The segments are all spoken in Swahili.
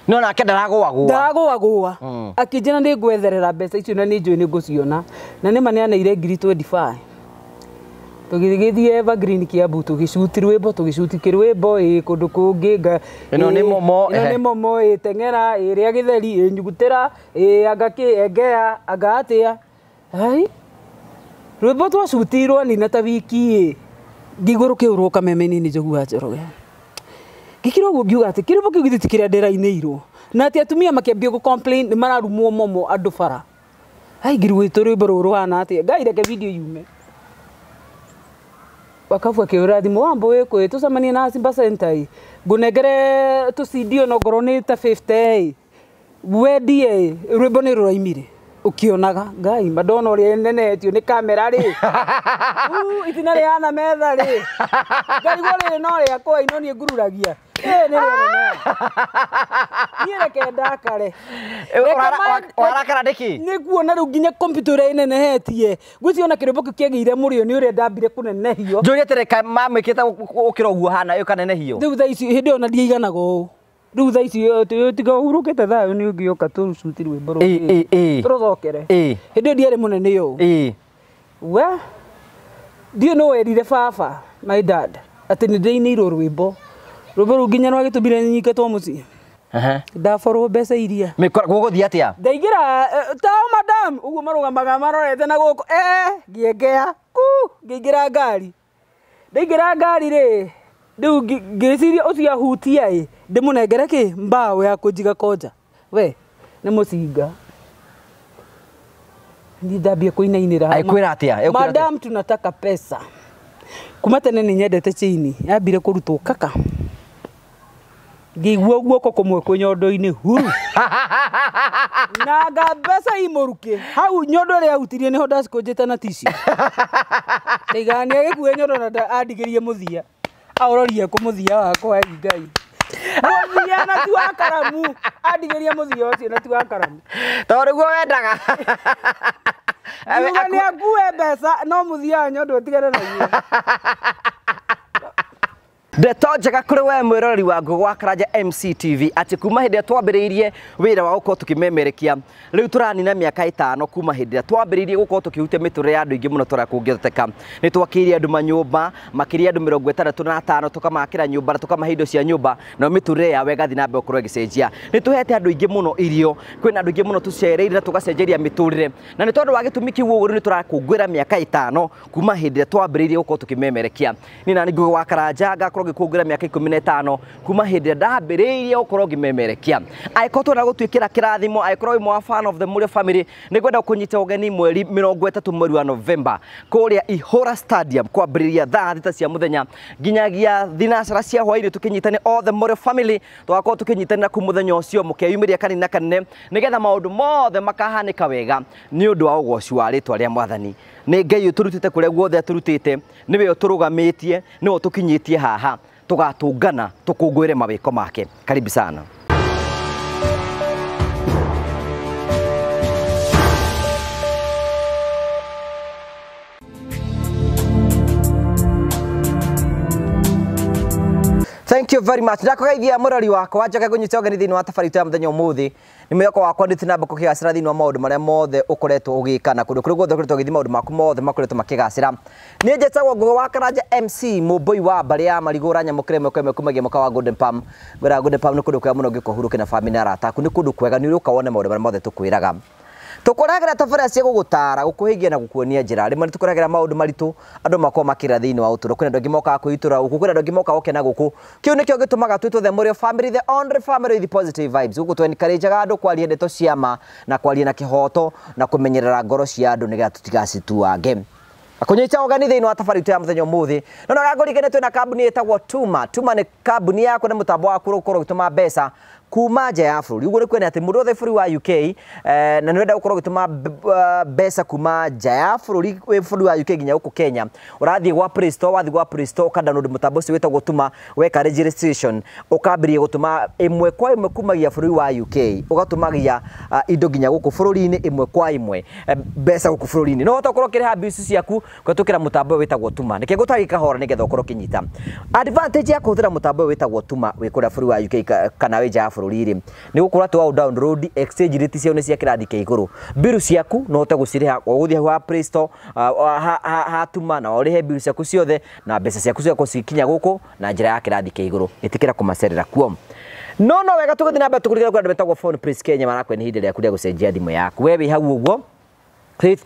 No nake ndaragwa akijina ndi gwetherera mbeca icio na ni njui ni nguciona na ni maneanaire ngiri 25 tugithithie Evergreen Kiambu tugicuti rwimbo tugicuti kirwimbo kundu kungi ino ni momo tengera ria githeri nyugutira agaki engea agatia hai rwimbo twacutirwo ni na ta wiki ngiguruke uroka memeni ni Njogua Njoroge gikiro guo ngiuga ati kirimo kiu githitikiria ndera-inĩirwo na ati atumia makiambia gu complain ni mararumwo momo andu bara hai ngirugite rwimbo ruru hana ati ngai reke video yume wakafu kiura thimu wambo wikwe tucemanie na Simba Center ngunengere tucidio no ngoro ni ta 50 wedie rwimbo ni ruraimire ukionaga ngai madona uri nenetio ni kamera ri itina ri ana metha ri ngai gore no ri akwa ino ni ngururagia ni nene ni reke ndakare warakara ndiki ni kuona riu nginya computer ine nehetie gwiciona kirombo kiagire murio ni uri ndambire kunenehio njuri tereka mamwikite ukira uguo hana yo kanenehio riu tha ici hindi ona ndiaiganaga uu riu tha ici tiga urukite thayo ni ungioka turucuti rwimbo turocokere hindi ndiari munene yo we ndio no werire baba my dad ati ni ndeinirwo rwimbo rwimbo nginya no agitumire nyiketwo muci ndaforwo mbeca iria guguthii atia ndaigira tao madam uguo marugamaga marorete na guko ngiengea ngiingira ngari ndaigira ngari ri riu ngiciria ucio ahutia ndimunengere ki mbao ya kunjiga koja we ni mucinga ni ndambia kuinainira aikwira atia madam tunataka pesa kuma tene ni nyendete chini yambire kurutwo kaka ngigua guoko kumwe kwi nyondo-ini huru na ngambesa imuruke hau nyondo ria hutirie niho ndacikunjite na tici ndigani agikue nyondo na andigirie muthia aororie kumuthia wakwa ngai muthia na ti wa karamu andigirie muthia ucio na ti wa karamu tondu guo wendaga ni akue mbeca no muthia nyondo tigere na guo Ndeto njega kuri we mwiroreri wa Ngugi wa Karanja MCTV ati kuma hindi twambiriirie wira wa uko tukimemerekia riu turanina miaka 5 kuma hindi twambiriirie guko tukihutia miture ya andu ingi muno tora kungitheka ni twakiria andu manyumba makiria andu 65 tukamakira nyumba na tukamahe indo cia nyumba na miture ya wega thina mbe ukorwo gicenjia ni tuhete andu ingi muno irio kwina andu ingi muno tucereire na tugacenjeria miturire na ni tondu wa gitumi kiu uguo ni turakungwira miaka 5 kuma hindi twambiriirie guko tukimemerekia ni nani Ngugi wa Karanja gakorwo gikungira miaka 15 kuma hindi ndambiriirie ukorwo gimemerekia aikorwo na gutwikira kirathimo aikorwo imwe fan of the Murio family ni gwenda kunyita ugeni mweri 30 mweri wa November kuria Ihura Stadium kwambiriria thaa 6 cia muthenya nginyagia thinacara cia hwaini tukinyitane all the Murio family twakorwo tukinyitana ku muthenya ucio mukeyumiria kanina kanene nigetha maundu mothe makahanika wega ni undu wa ugoci wa ritwa ria Mwathani ni Ngai uturutite kuria guothe aturutite niwe uturugamitie niwe tukinyitie haha tugatungana tukungwire mawiko make karibu sana. Thank you very much. Ndakugeithia murori wakwa njoke kunyita ugeni thini wa tabarito ya muthenya umuthi ni mweko wakwa nditi namba kugicira thini wa maundu maria mothe ukoretwo ugika na kundu kuri guothe ukoretwo ugithima maundu maku mothe makoretwo makigacira ni njetagwo Ngugi wa Karanja MC muboi wa mbari ya marigura nyamukire mweko kumagia mwaka wa Golden Palm gwira Golden Palm ni kundu kwega muno ngikuhuruke na family arata aku ni kundu kwega ni uruka wone maundu maria mothe tukwiraga tukuragira tabaria cia gugutara gukuhigia na gukuonia njira rimwe tukuragira maundu maritu andu makwa makira thini wa uturo kwina ndogi moka kuitura guku kwina ndogi moka okena guku kiu nikio gitumaga twitwo the Murio family the only family with positive vibes guku encourage andu kwaria ndeto ciama na kwaria na kihoto na kumenyerera ngoro cia andu niga tutigacituange akunyita ugani thini wa tabarito ya muthenya umuthi nona gagurigene twina kambuni etagwo Tuma ni kambuni yako na mutambo wa kurukoro gituma mbeca kuma nja ya bũrũri uguo ni kwena ati mundu othe bũrũri wa UK na ni wenda gukorwo gituma mbeca kuma nja ya bũrũri bũrũri wa UK nginya guku Kenya urathie gwa Play Store wathi gwa Play Store ukadownload mutambo ucio wetagwo Tuma weka registration ukambiria gutuma imwe kwa imwe kumagia bũrũri wa UK ugatumagia indo nginya guku bũrũri-ini imwe kwa imwe mbeca guku bũrũri-ini no utakorwo kiriha bill ciaku kwatukira mutambo wetagwo Tuma nike gutagika hora nigetha ukorwo kinyita advantage ya kuhũthĩra mutambo wetagwo Tuma wikuria bũrũri wa UK kana we nja ya bũrũri bũrũri rĩ nĩ gũkorwo tu download exchange rate ciao nĩ cia kĩrathi kĩa igũrũ bill ciaku no ũte gũcirĩha gũthiĩ ha Play Store hatuma na ũrĩhe bill ciaku ciothe na mbeca ciaku ciaku cikinya gũkũ na njĩra ya kĩrathi kĩa igũrũ ĩtĩkĩra kũmacerera kuo no wega tũgũthiĩ na mbere tũkũrĩkĩra kwa andũ metagwo Phone Prince Kenya marakwe nĩ hĩndĩ rĩaku rĩa gũcenjia thimũ yaku we wĩ hau ũguo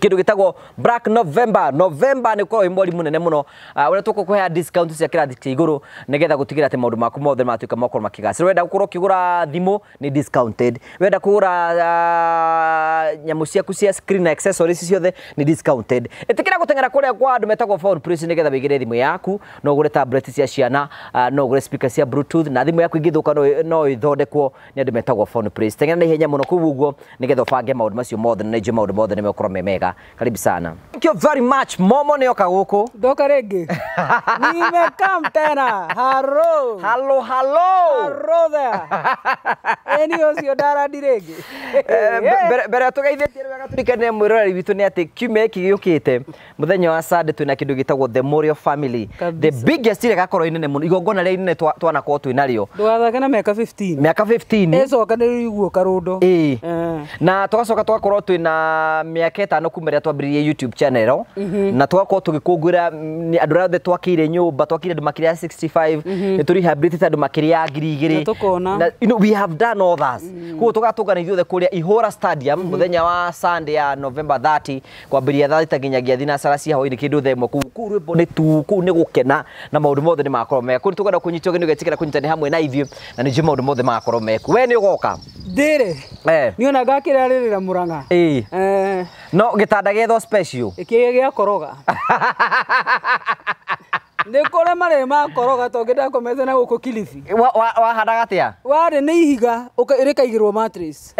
kindu gitagwo Black November nĩ kwa mweri munene muno ure tukukuhea discount cia kirathi kia iguru nigetha gutigira ati maundu maku mothe matuika makoro makigacira wenda gukorwo kigura thimu ni discounted wenda kugura nyamu ciaku cia screen accessories ciothe ni discounted itikira gutengera kuria kwa andu metagwo Phone Prince nigetha wigire thimu yaku no ugure tablet cia ciana no ugure speaker cia bluetooth na thimu yaku ingithuka no ithondekwo ni andu metagwo Phone Prince tengera na ihenya muno kuguo nigetha ubange maundu macio mothe na nje maundu mothe nimekoro mega karibu sana thank you very much momo ni oka guku Doka rege nimekam tena hello there eni ocio dara direge bere tugeithĩtie wega turikane mwiroreri witũ nĩ atĩ kiumia gĩkĩ gĩũkĩte mũthenya wa Sunday twĩna kĩndũ gĩtagwo the Morio family the biggest ire gakorwo inene mũno igongona rĩa inene twanakorwo twĩnarĩo ndwathake na miaka 15 ecoka nĩ iguo karundo na twacoka twakorwo twĩna miaka 5 kuma rĩa twambĩrĩirie YouTube channel na twakorwo tũgĩkũngũĩra andũ othe twakĩire nyũmba twakĩire andũ makĩria 65 nĩ tũrehabilitate andũ makĩria 2,000 you know we have done all that kuo tugatũngana ithuothe kũrĩa Ihora Stadium muthenya wa Sunday ya November 30 kwambĩrĩria thaa 8 nginyagia thinacara cia hwaĩ-inĩ kĩndũ themo kũu rwĩmbo nĩ tu kũu nĩ gũkena na maũndũ mothe nĩ makorwo mega kũu tũgenda kũnyitwo gĩnĩ gĩtikĩra kũnyitana hamwe na ithuĩ na nĩ maũndũ mothe makorwo meku we nĩ ũgoka ndĩrĩ niona ngakĩrarĩrĩra Mũrang'a no gĩtanda gĩetho special ikĩgĩa gĩa koroga nĩ kũrĩa marĩ makoroga tongĩenda kũmete na gũkũ Kilifi wahandaga atĩa warĩ nĩ ihiga rĩkaigĩrwo mattress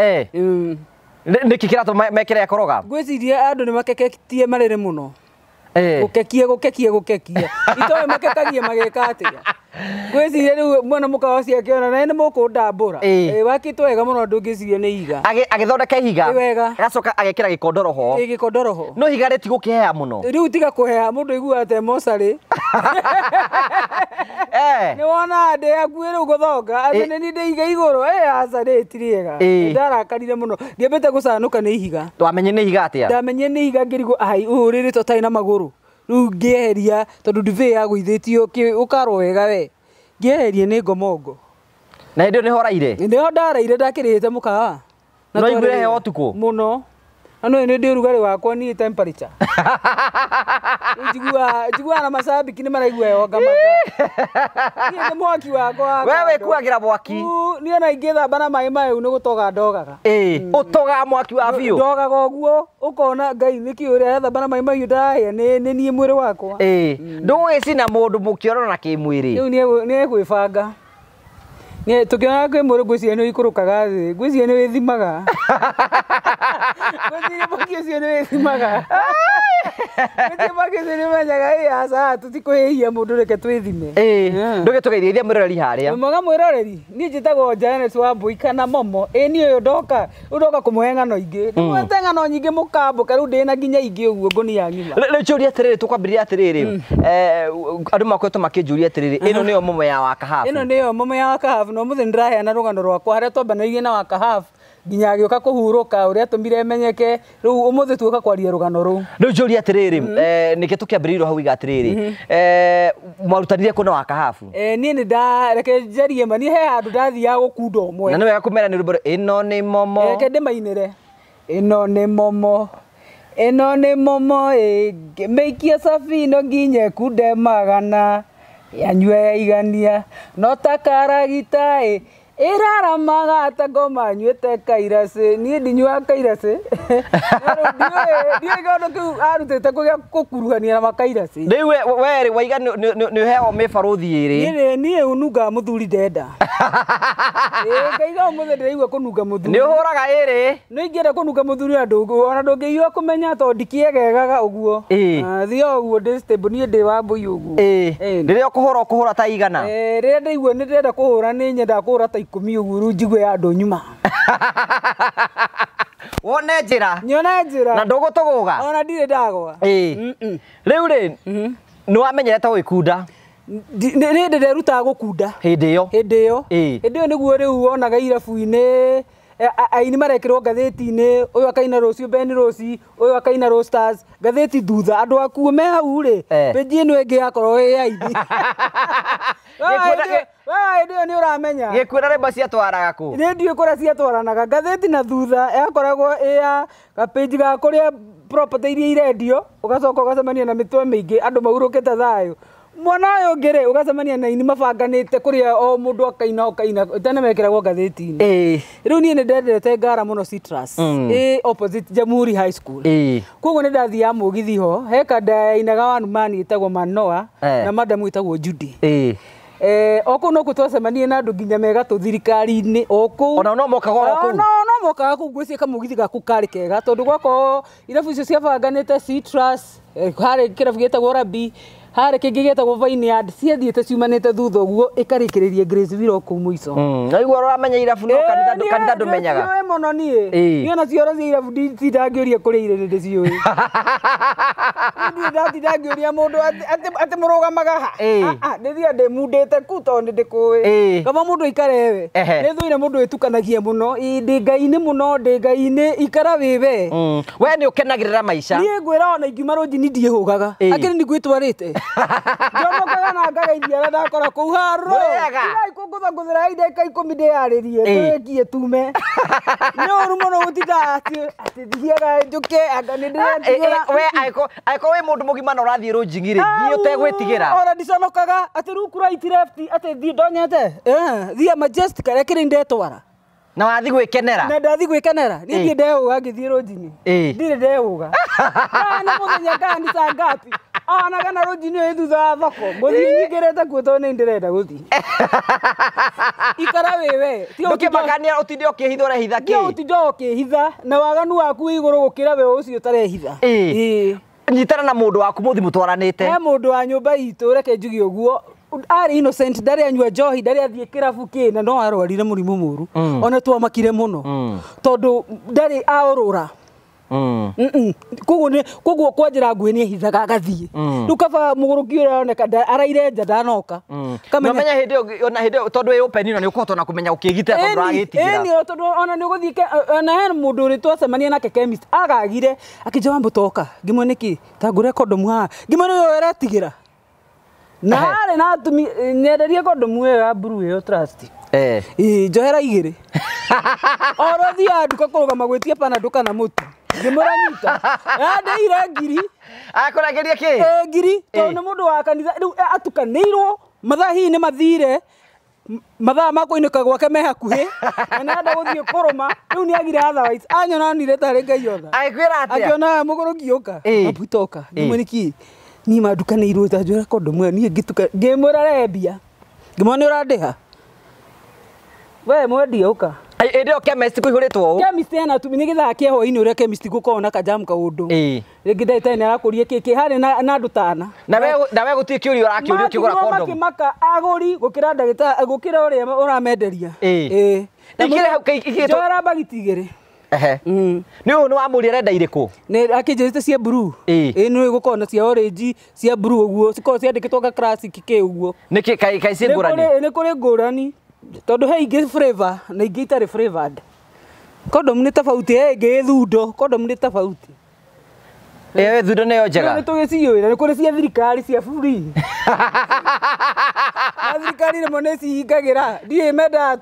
nĩkĩ kĩratũ mekĩra koroga ngwĩciria andũ nĩ makeketie marĩrĩ mũno gukekie itoe makekagie mageka atĩa ngwĩciria rĩu mwana mũkawa ciakĩona na nĩ mũkũndambũra wakĩtwo wega mũno ndũngĩciria nĩ ihiga agĩthondeka ihiga agacoka agekĩra gĩkondoro ho no ihiga rĩtigũkĩhea mũno rĩu tiga kũhea mũndũ aiguate mocarĩ nĩ wona ndĩ hakuhĩ rĩu gũthonga atĩ nĩ niĩ ndĩiga igũrũ aca rĩtirĩega ndarakarire mũno ndiambĩte gũcanũka nĩ ihiga twamenye nĩ ihiga atĩa ndamenye nĩ ihiga ngĩrigwo rĩrĩ totarĩ na magũrũ rĩu ngĩeheria tondũ ndibĩ yagũithĩtio ũkarwo wega we ngĩeherie nĩ ngomongo na hĩndĩ nĩ horaire nĩho ndaraire ndakĩrĩte mũkawa no igũre he ũtukũ mũno ano nĩ ndĩ rugarĩ wakwa ni temperature njigua na mashabiki nĩ maraigua heho ngamaka nĩ mwaki wakwa wewe kuagira mwaki niĩ ona ingĩthamba na maĩ mayo nĩ gũtoga ndogaga ũtoga mwaki wa biũ ndogaga ũguo ũkona Ngai nĩkĩ ũrĩa thamba na maĩ mayo ndahĩa nĩ niĩ mwĩrĩ wakwa ndũgĩcina mũndũ mũkĩorora na kĩmwĩrĩ rĩu nĩ gwĩbanga tukiona kwĩ mũrũ ngwĩciria nĩ ikũrũkaga thĩ ngwĩciria nĩ wĩthimaga ngwĩciria mwaki ũcio nĩ wĩthimaga ngwĩciria mwaki ũcio nĩ ũmenyaga aca tũtikũhĩhia mũndũ reke twĩthime ndũgĩtũgeithia mwĩroreri harĩa mwega mwĩroreri niĩ njĩtagwo Janet Wambui kana Momo niĩ ũyũ ndoka kũmũhe ng'ano ingĩ ndĩmwete ng'ano nyingĩ mũkambũka rĩu ndĩna nginya ingĩ ũguo ngũnia ng'ima rĩu njũria atĩrĩrĩ tũkwambĩrĩria atĩrĩrĩ andũ makoretwo makĩnjũria atĩrĩrĩ ĩno nĩyo Momo ya Wakahabu ĩno nĩyo Momo ya Wakahabu no mũthĩ ndĩraheana rũgano rwakwa harĩa twambanĩirie na Wakahabu nginya agĩũka kũhurũka ũrĩa tũmire menyeke rĩu ũmũthĩ tuoka kwaria rũgano rũu rĩu njũria atĩrĩrĩ nĩkĩ tũkĩambĩrĩirio hau iga atĩrĩrĩ mwarutanire kũ na Wakahabu niĩ nĩ ndareke njarie ma niĩ he handũ ndathiaga gũkunda ũmwe na nĩ wega kũmera nĩ rwĩmbo ĩno nĩ Momo reke ndĩmainĩre ĩno nĩ Momo ngĩmĩikia cabino nginye kunde magana yanyue yaigania no takaragita ĩraramaga ta ngoma nyuĩte kairacĩ niĩ ndinyuaga kairacĩ ndiũĩ kaũndũ kĩu arutĩte gũkuruhania na makairacĩ rĩu we waiga nĩ ũheagwo mĩbarũthi ĩrĩ niĩ ũnungaga mũthuri ndenda ngaiga ũmũthĩ ndĩraigua kũnunga mũthuri nĩ ũhũraga ĩrĩ no ingĩenda kũnunga mũthuri ona ndũngĩigua kũmenya tondũ ndikĩegegaga ũguo thia ũguo ndĩ stable niĩ ndĩ Wambui ũguo rĩrĩa ũkũhũra ta igana rĩrĩa ndaigua nĩ ndĩrenda kũhũra nĩ nyendaga kũhũra ta 10 ũguo rĩu njigue andũ nyuma wone njĩra nyone njĩra na ndũgũtũgũga ona ndirĩ ndagwa rĩu rĩ nĩ wamenyerete gwĩkunda nä ndä ruta gå kunda hĩndĩ ĩyo hĩndĩ ĩyo nĩguo rĩu wonaga irabu-inĩ aini marekĩrwo ngathĩti-inĩ ũyũ akaina rũciũ Ben Rosi ũyũ akaina Roasters ngathĩti thutha andũ akuo me hau rĩ pĩnji ĩno ĩngĩ yakorwo ĩ aini hĩndĩ ĩyo nĩ ũramenya gĩkwĩra rĩmba ciatwaraga kũ nĩ ndiũĩ kũrĩa ciatwaranaga ngathĩti na thutha yakoragwo ĩ ya gapĩnji ga kũrĩa property iria irendio ũgacoka ũgacemania na mĩtwe mĩingĩ andũ mahurũkĩte thayũ mwana ũyũ ũngĩ rĩ ũgacemania na ini mabanganĩte kũrĩa o mũndũ akaina tene mekĩragwo ngathĩti-inĩ rĩu niĩ nĩ ndendete Ngara mũno Citrus opposite Jamhuri High School koguo nĩ ndathiaga mũgithi ho he kanda yainaga one man ĩtagwo Manoa na madam ĩtagwo Judy o kũu no kũ twacemanie na andũ nginya megatũ thirikari-inĩ o kũu ona no mokaga kũu no mokaga kũu ngwĩciria kamũgithi gaku karĩ kega tondũ gwakorwo irabu icio ciabanganĩte Citrus harĩ kĩrabu gĩtagwo Rabi harĩ kĩngĩ gĩtagwo Vineyard ciathiĩte ciumanĩte thutha ũguo ĩkarĩkĩrĩria Graceville o kũu mũico naiguo ũramenya irabu no kanitha ndũmenyaga ndiũĩ mũno niĩ ona cioro cia irabu nditindangĩũria kũrĩa irĩ ndĩciũĩ ndatinda ngĩũria mũndũ atĩ mũrũgamaga ha ndĩthiĩ ndĩmundĩte ku tondũ ndĩkũĩ kama mũndũ ikarewe nĩ thũire mũndũ wĩtukanagia mũno ndĩ ngai-inĩ mũno ndĩ ngai-inĩ ikara wĩwe we nĩ ũkenagĩrĩra maica niĩ ngwĩra ona ingiuma rũnjini ndiĩhũgaga akĩrĩ nĩ gwĩtwarĩte njomokaga na ngageithia arĩa ndakora kũu harũ ikũngũthagũthĩra ideka 10 ndĩyarĩrie tũrĩkie tume nĩ ũru mũno gũtinda atĩ thiaga njũke anga nĩ ndĩretigĩra we angĩkorwo wĩ mũndũ mũgima na ũrathiĩ rũnjing'i rĩ thiĩ ũtegwĩtigĩra ona ndiconokaga atĩ rĩu right left atĩ thiĩ ndonyete thiĩ Majestic arĩa kĩrĩ ndetwara na wathi gwĩkenera na ndathi gwĩkenera niĩ ndiĩ ndeũga ngĩthiĩ rũnjini ndirĩ ndeũga nĩ mũthenya kanisa ngapi onaga na rũnjini ũyũ thutha wa thoko ngũthiĩ nyingĩrĩte kuo tondũ nĩ ndĩrenda gũthiĩ ikara wĩwe ndũkĩmakania ũtinde ũkĩhitha ũrehitha kĩ ũtinde ũkĩhitha na waganu waku wĩ igũrũ gũkĩra we ũcio ũtarehitha nyitana na mũndũ waku mũthi mũtwaranĩte he mũndũ wa nyũmba itũ reke njuge ũguo arĩ innocent ndarĩ anyua njohi ndarĩ athiĩ kĩrabu kĩna no arwarire mũrimũ mũru ona twamakire mũno tondũ ndarĩ aũrũra koguo kwa njĩra nguhĩ nĩ ehithaga agathiĩ rĩu kaba mũgũrũki ũrĩa oneka araire nja ndanoka kamenya hĩndĩ ĩyo tondũ wĩ open ino nĩ ũkũhota na kũmenya ũkĩgitĩra tondũ ũragĩtigĩra ĩni tondũ ona nĩ ũgũthiĩ ona he mũndũ ũrĩ twacemania nake chemist agagire akĩnja wambũtoka ngĩmwe nĩkĩ ta ngũre kondomu haha ngĩmwe nĩ ũyũ aretigĩra na harĩ na atumi nyenderie kondomu ĩyo ya blue ĩyo Trust njohera 2 oro thia nduka kũrũgama gwĩtia Panadol kana mũtu ngĩmũranyita ndĩire ngiri akũrageria kĩ ngiri tondũ nĩ mũndũ wa kanitha rĩu atukanĩirwo mathaa hihi nĩ mathire mathaa ma kũinũka gwake me hakuhĩ na nĩenda gũthiĩ kũrũma rĩu nĩ agire otherwise anyonanire tarĩ ngai otha agĩkwĩra atĩa akĩona mũgũrũki ũka abutoka ngĩmwe nĩkĩ niĩ mandukanĩirwo ta njoera kondomu ĩyo niĩ ngĩmwĩra rembia ngĩmwĩra nĩ ũrandĩha we mwendia ũka ĩndĩ o chemist kũihũrĩtwo ũũ chemist ena tumi nĩ gĩthaa kĩa hwainĩ ũrĩa chemist gũkorwo na kanjamu kaũndũ rĩngĩ ndagĩtarĩ nĩ arakũria kĩkĩ harĩ na andũ tana nawe gũtirĩ kĩũria ũrakĩũria ũkĩgũra kondomu makĩmaka agũri gũkĩra ndagĩtarĩ gũkĩra ũrĩa ũramenderia njoera bagiti 2 nĩ ũyũ nĩ wamũria arenda irĩkũ nĩ akĩnjĩrĩte cia blue nĩ gũkorwo na cia orange cia blue ũguo cikorwo ciandĩkĩtwo ga classic kĩ ũguo nĩkĩ kaĩ ciĩ ngũrani nĩ kũrĩ ngũrani tondũ he ingĩ flavor na ingĩ itarĩ flavored kondomu nĩ tofauti ingĩ thundo kondomu nĩ tofauti thundo nĩyo njega nĩ tũgĩciũĩra nĩ kũrĩ cia thirikari cia free thirikari rĩmwe nĩ cihingagĩra ndiĩ menda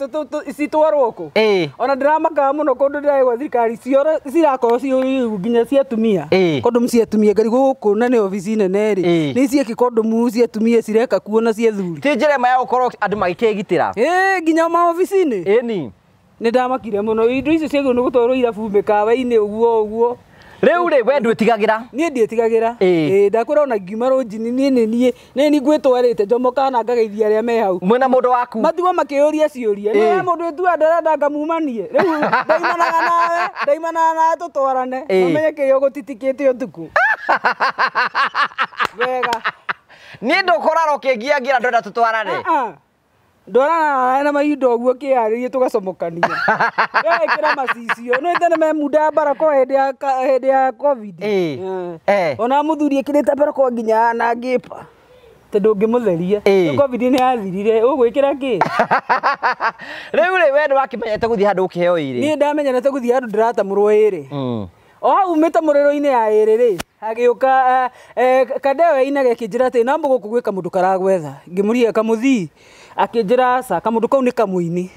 citwarwo kũ ona ndĩramakaga mũno kũndũ ndĩraigua thirikari cioro cirakorwo ciũrĩu nginya cia atumia kondomu cia atumia ngarigwo gũkũ na nĩ obici nene rĩ nĩ cieki kondomu cia atumia cireka kuo na cia thuri ti njĩra ĩmwe ya gũkorwo andũ magĩkĩgitĩra nginya maobici-inĩ ĩni nĩ ndamakire mũno indo icio ciagĩrĩirwo nĩ gũtwarwo irabu mĩkawa-inĩ ũguo rĩu rĩ we ndwĩtigagĩra niĩ ndiĩtigagĩra ndakwĩra ona ngiuma rũnjini niĩ nĩ ngwĩtwarĩte njomoka na ngageithia arĩa me hau mwĩna mũndũ waku matigwo makĩũria ciũria nĩ mũndũ ĩtua ndarenda ngamumanie rĩu ndaimanaga nawe tũtwarane mamenye kĩrĩa gũtitikĩte ũtukũ wega niĩ ndũkorara ũkĩngiangira ndwenda tũtwarane ndorana na mahinda ũguo kĩharĩrie tũgacomokania ĩkĩra macicio no tene me muda barako hĩndĩ ya covid ona mũthuri ĩkĩrĩte barako nginya na ngĩpa tondu ngimutheria covid ni yathirire ugwikira ki riu ri we nwakimenyete guthii handu ukiheo iri ni ndamenyete guthii handu ndiratamurwo iri o hau umite muriro-ini ya iri ri agiuka kadewe-ine gekinjira ati nambu guku gwika mundu karagwetha ngimuria kamuthii akinjira aca kamundu kau ni kamuini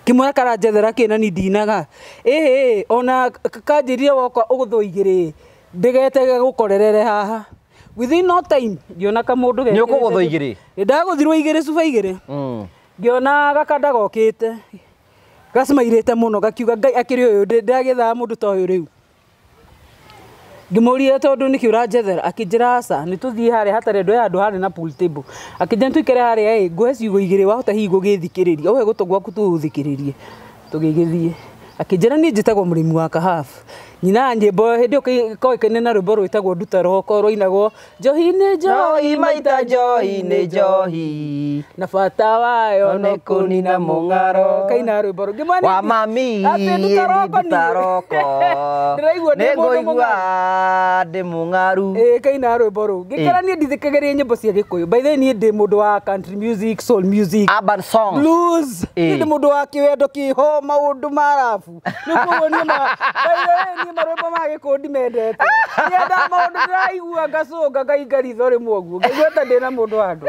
kimwira karanjethera kina ni ndinaga ona kanjirire woka uguthoigiri ndigetege gukorerere haha within no time ngiona kamundu ni ukugutho igiri ndaguthirwo igiri cuba igiri ngiona gakanda gokite gacimairite muno gakiuga ngai akiri uyu ndagithaa mundu ta uyu riu ngimuria tondu niki uranjethera akinjira aca ni tuthii haria hatari ndu andu hari na pool table akinjira tuikare haria nguhe ciugo igiri wahota hihi gugithikiriria uhe gutu gwaku tuthikiririe tugigithie akinjira ni njitagwo murimi wa kahafu nyina nyimbo hindi koikaine na rwimbo rwitagwo nduta roko rwainagwo njohi ni njohi maita njohi ni njohi na bata wayo ni kunina mung'aro kaina rwimbo rungi wa mami nduta roko ningũigua ndi mung'aru kaina rwimbo ruu ngikara ni ndithikagiria nyimbo cia gikuyu by the way ni ndi mundu wa country music soul music urban songs blues ndi mundu wa kiwendo kiho maundu marafu nikuonia by marwimbo ma gikundi mendete ndienda maundu ndiraigua ngacunga ngaingaritho rimwe uguo ngaigua ta ndina mundu andu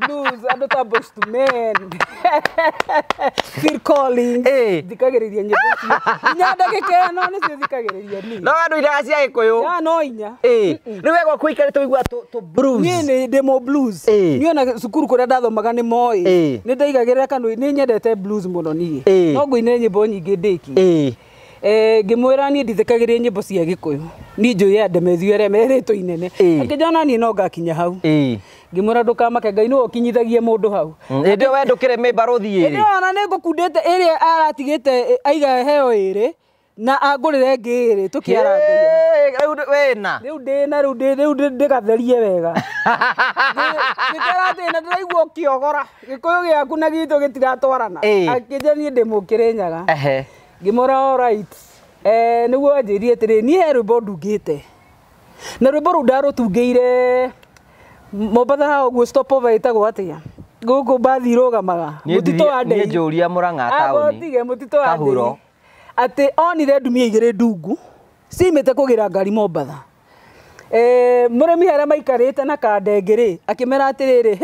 blues andu ta Boyz II Men Phil Collins thikagiriria nyimbo icio inya ndagika ino nicio thikagiriria ni no andu iraga cia gikuyu no inya ni wega kuikarite wigua tu blues ni demo blues ni ona cukuru kuria ndathomaga ni moi ni ndaigagirira kandu ni nyendete blues muno nie no nguine nyimbo nyingi ndiki ngimwira ni ndithikagiria nyimbo cia gikuyu ni njui ya ndemethio ria meritwo inene akijona ni no ngakinya hau ngimwira ndukamake ngai ni ukinyithagie mundu hau ndio we ndukire mimbaruthi iri ndio ona ni ngukundite iri aratigite aiga heo iri na angurire ngiri tukiarangaria wena riu ndigatherie wega ngikara tina ndiraigua kiogora gikuyu giaku na gitu gitiratwarana akija ni ndimukire nyaga ngimora alright niguo anjirie atiri ni he rwimbo ndungite na rwimbo ru ndarutungiire Mombatha ha uguo stop over itagwo atia guku bathi rugamaga mutito wa ndei ni njuria Murang'a tauni agotige mutito wa ndei ati onire ndumia igire ndungu cimite kugira ngari Mombatha murimi haria maikarite na kandengiri akimera atiriri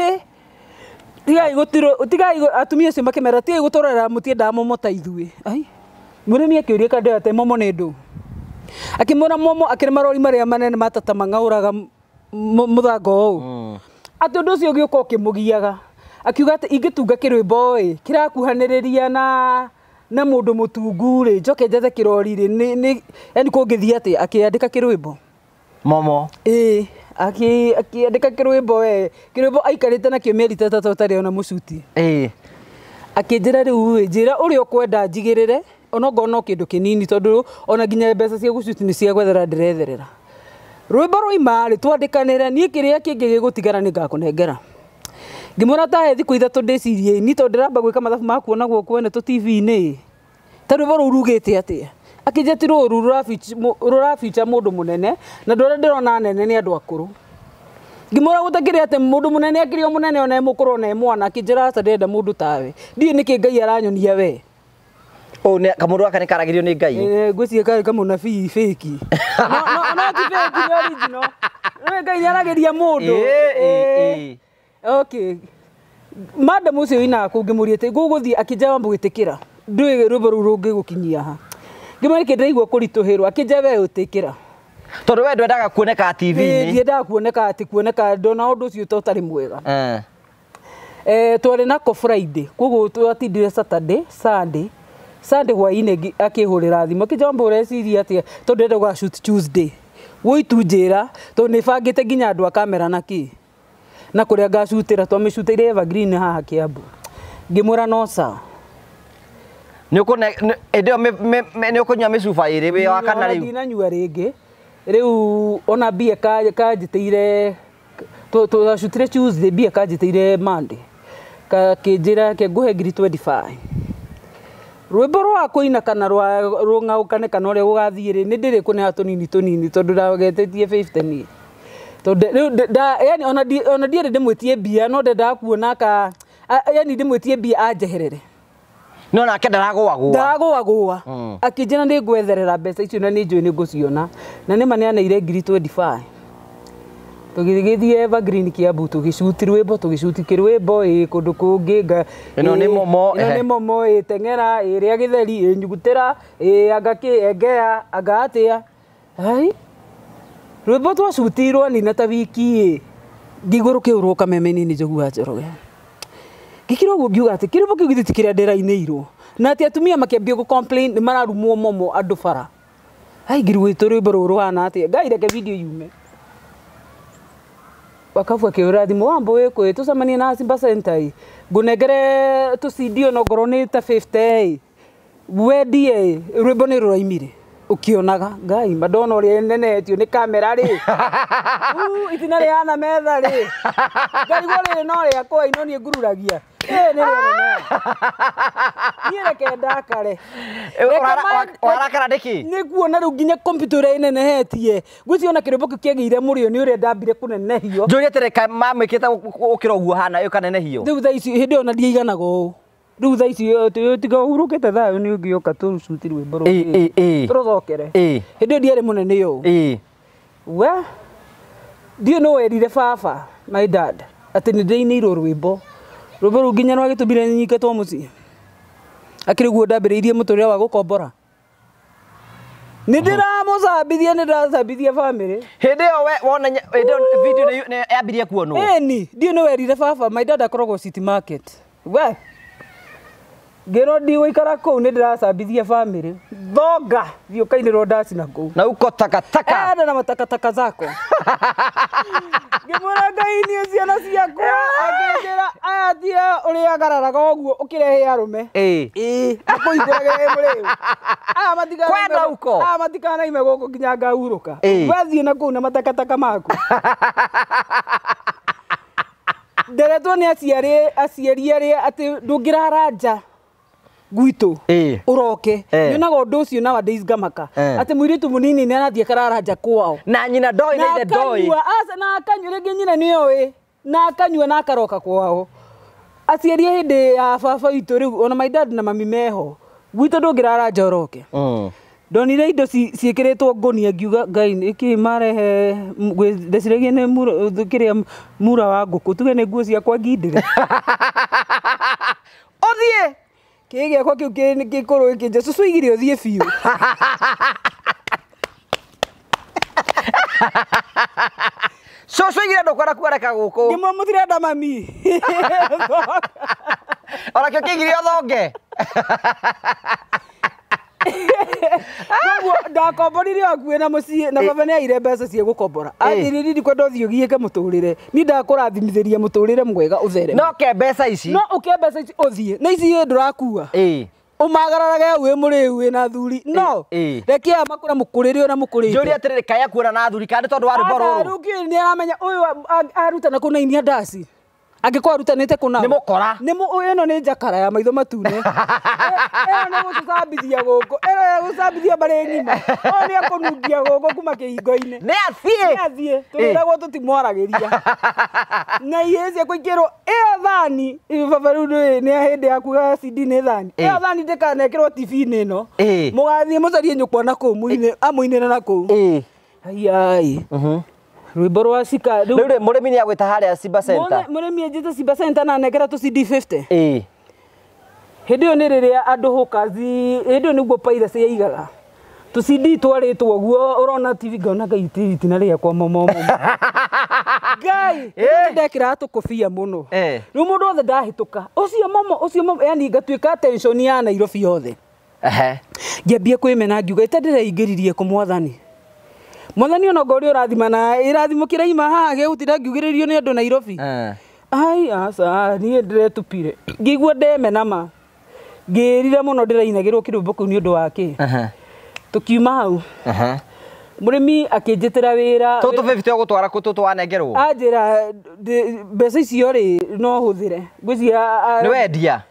tigai atumia acio makimera tigai gutorera mutie ndamomota ithui ai murimi akiuria kandeo ate momo ni ndu akimura momo akiri marori maria manene matata mang'auraga muthango u ati undu ucio ugiuka ukimugiaga akiuga ati ingitunga kirwimbo kirakuhaniriria na mundu mutungu ri njoke njethe kirori ri ni yani kungithia ati akiandika kirwimbo momo akiandika kirwimbo kirwimbo aikarite na kio mieri 3 utari ona mucuti akinjira riu njira uria ukwenda njigirire onongo no kindu kinini tondu ona nginya mbeca cia gucuti ni cia gwethera ndiretherera rwimbo rwima ri twandikanire ni kiria kingi gigutigara ni ngakunengera ngimura ta he thiku ithatu ndicirie ni tondu ndiramba gwika mathabu ma kuona guku wene tu TV-ini ta rwimbo ru rugite atia akinjeti ruru ruraficha mundu munene na ndore ndirona nene ni andu akuru ngimura gutakiri ati mundu munene akirio munene ona mukuru ona mwana akinjira ata ndenda mundu tawe ndie niki ngai aranyonia we ne kamundu aka ni karagirio ni ngai ngwiciria kari kamuna fake no ti fake ni original no ngai arageria mundu okay madam ucio ina kungimuria ati guguthii akinja wambu gitikira ndui rwimbo ru rungi gukinyia ha ngimari kindaigua kurituhirwa akinja we utikira tondu we ndwendaga kuoneka TV-ini ndiendaga kuoneka ndona undu ucio utari mwega twari nako Friday koguo twatindire Saturday Sunday hwaine akihurira thimu kijambo ureciria atia tondu ndenda gwa shoot Tuesday woitu njira tondu nibangite nginya andu a kamera naki na kuria ngacutira twamicutire Evergreen haha Kiambu ngimura no sa ndio ni ukunywa micuba iri wi wa kana riu ndinanyua ringi riu ona bia kanjitire twacutire Tuesday bia kanjitire Monday kinjira ke nguhe ngiri 25 rwimbo rwa kuina kana rung'aukane kana uria ugathire ni ndiri kuneha tunini tondu ndagetetie 50 ni tondu yani ona ndiere ndimwitie mbia no ndendaga kuona ka yani ndimwitie mbia anjeherere no nake ndaragũagũa akĩnjĩra nĩ ngwetherera mbeca icio na nĩ njũĩ nĩ ngũciona na nĩ maneanaire ngiri 25 tũgĩthiĩ Evergreen Kiambu tũgĩcuti rwĩmbo tũgĩcuti kĩrwĩmbo kũndũ kũngĩ ĩno nĩ momo teng'era rĩa gĩtheri nyugutĩra anga engea anga atĩa hai rwĩmbo twacutirwo nina ta wiki ngĩgũrũkĩũrwo kameme-inĩ nĩ Njogu wa Njoroge gĩkĩra ũguo ngiuga atĩ kĩrĩmbo kĩu githĩ ti kĩrĩa ndĩrainĩirwo na atĩ atumia makĩambia gũ-complain nĩ mararumwo momo andũ bara hai ngĩrugĩtwo rwĩmbo rũrũ ruhana atĩa Ngai reke video yume wakabu akĩũra thimũ Wambũ wĩkũ tũcemanie na Simba Center ngũnengere tũcindi onokorwo nĩ ta 50 wendie rwĩmbo nĩ rũraimire ukionaga Ngai madona ũrĩa nenetio nĩ kamera rĩ itina rĩhana metha rĩ Ngai rĩrĩ no rĩakwa ino niĩ ngururagia nĩ rĩnene niĩ reke ndakare ũrarakara nĩkĩ nĩ kuona rĩu nginya kompiuta ũrĩa ĩnenehetie ngwĩciria kĩrĩmbo kĩu kĩagĩire mũrĩo nĩ ũrĩa ndambire kũnenehio njũrie atĩrĩ mamwĩkĩte ũkĩra ũguo hana ĩkanenehio rĩu thaa ici hĩndĩ ĩyo ona ndiaiganaga ũũ rĩu thaa ici tiga ũhurũkĩte thayũ nĩ ũngĩoka tũcuti rwĩmbo rũngĩ tũrũthokere hĩndĩ ĩyo ndiarĩ mũnene ũũ we ndiũ nĩ werire baba my dad atĩ nĩ ndĩinĩirwo rwĩmbo rũu nginya no agĩtũmire nyikĩtwo mũciĩ akĩrĩ guo ndambĩrĩirie mũtũrĩre wa gũkombora nĩ ndĩramũcambithia nĩ ndacambithia bamĩrĩ hĩndĩ ĩyo wona video nĩ yambirie kuonwo ĩni ndiũ nĩ werire baba my dad akoragwo City Market we ngĩrwo ndigũikara kũu nĩ ndĩracambithia bamĩrĩ thonga thiũkainĩrwo ndacina kũu na uko takataka na matakataka zako ngĩmwĩra Ngai niĩ ciana ciakwa akĩnjĩra aya ti ũrĩa agararaga ũguo ũkĩrehe arũme akũingũrage mũrĩu aya matikanaime gũkũ nginya ngahurũka wathiĩ na kũu na matakataka maku nderetwo nĩ aciari arĩa atĩ ndũngĩrara nja gwitũ ũroke nyonaga ũndũ ũcio nowadays ngamaka atĩ mũirĩtu mũnini nĩ arathiĩ akarara nja kwao na nyina ndoĩ na ithe ndoĩ na akanyua rĩngĩ nyina nĩoĩ na akanyua na akaroka kwao aciari hĩndĩ ya baba witũ rĩu ona my dad na mami meho gwitũ ndũngĩrara nja ũroke ndonire indo ciĩkĩrĩtwo ngũnia ngiuga Ngai nĩkĩ marehe ndeciragia nĩ kĩrĩa mura wa ngũkũ tuge nĩ nguo ciakwa ngindĩre ũthiĩ kĩ gĩakwa kĩu gĩkũrũ gĩkĩnja cũcũ igire ũthiĩ biũ cũcũ igire ndũkwenda kuoneka gũkũ ngĩmwe mũtirenda mami onakĩo kĩigire ũthonge koguo ndakomborire akuĩ na mũciĩ na baba nĩ aire mbeca cia gũkombora athiriri ndikwenda ũthiĩ ũgiĩke mũtũrĩre ni ndakũrathimithĩria mũtũrĩre mwega ũthere no ke mbeca ici no ũke mbeca ici ũthiĩ na ici ndũrakua umagararage wĩ mũrĩu wĩna thuri no reke makũra mũkũrĩre ona mũkũrĩte njũria atĩrĩrĩ kaya kuona na thuri kandi tondũ wa rwĩmbo rũrũ rĩu kĩ nĩ aramenya ũyũ arutana kũnainia ndaci angĩkorwo arutanĩte kũna nĩ mũkora ĩno nĩ njakara ya maitho matune ĩno nĩ gũcambithia gũkũ ĩno nĩ gũcambithia mbarĩ ng'ima ĩno nĩ akũnungia gũkũ kuma kĩhingo-inĩ nĩ athiĩ tũrĩragwo tũtimwaragĩria na ihĩ cia kũingĩrwo ĩyo thani baba rĩu nĩ hĩndĩ ya kuga CD nĩ thani ĩyo thani ndĩkanekĩrwo TV-inĩ ĩno mũgathiĩ mũcarie nyũkwa na kũu amũinĩre na kũu ai rwĩmbo rwa cika rĩu mũrĩmi nĩ agwĩta harĩa Simba Center mũrĩmi enjete Simba Center na anengera tũ CD 50 hĩndĩ ĩyo nĩ rĩrĩa andũ hũkazi hĩndĩ ĩyo nĩguo piracy yaigaga tũ CD twarĩtwo guo ũrona TV ngona Ngai itina rĩakwa momo Ngai ndekĩra tũkũbia mũno rĩu mũndũ wothe ndahĩtũka ũcio momo yani ngatuĩka attention ya Nairobi yothe ngĩambia kwĩmena ngiuga ĩtandĩreingĩririe kũmwathani mwathani ona ngori ũrathima na irathimo kĩraima haha gĩgũtinda ngiugĩrĩrio nĩ andũ Nairobi ai aca niĩ ndĩretũpire ngĩigua ndemena ma ngĩrira mũno ndĩrainagĩrwo kĩrũmbo kĩu nĩ ũndũ wake tukiuma hau mũrĩmi akĩnjĩtĩra wĩra tũtũ 50 ũgũtwara kũ tũtũ wanengerwo anjĩra mbeca icio rĩ no hũthĩre ngwĩciria nĩ wendia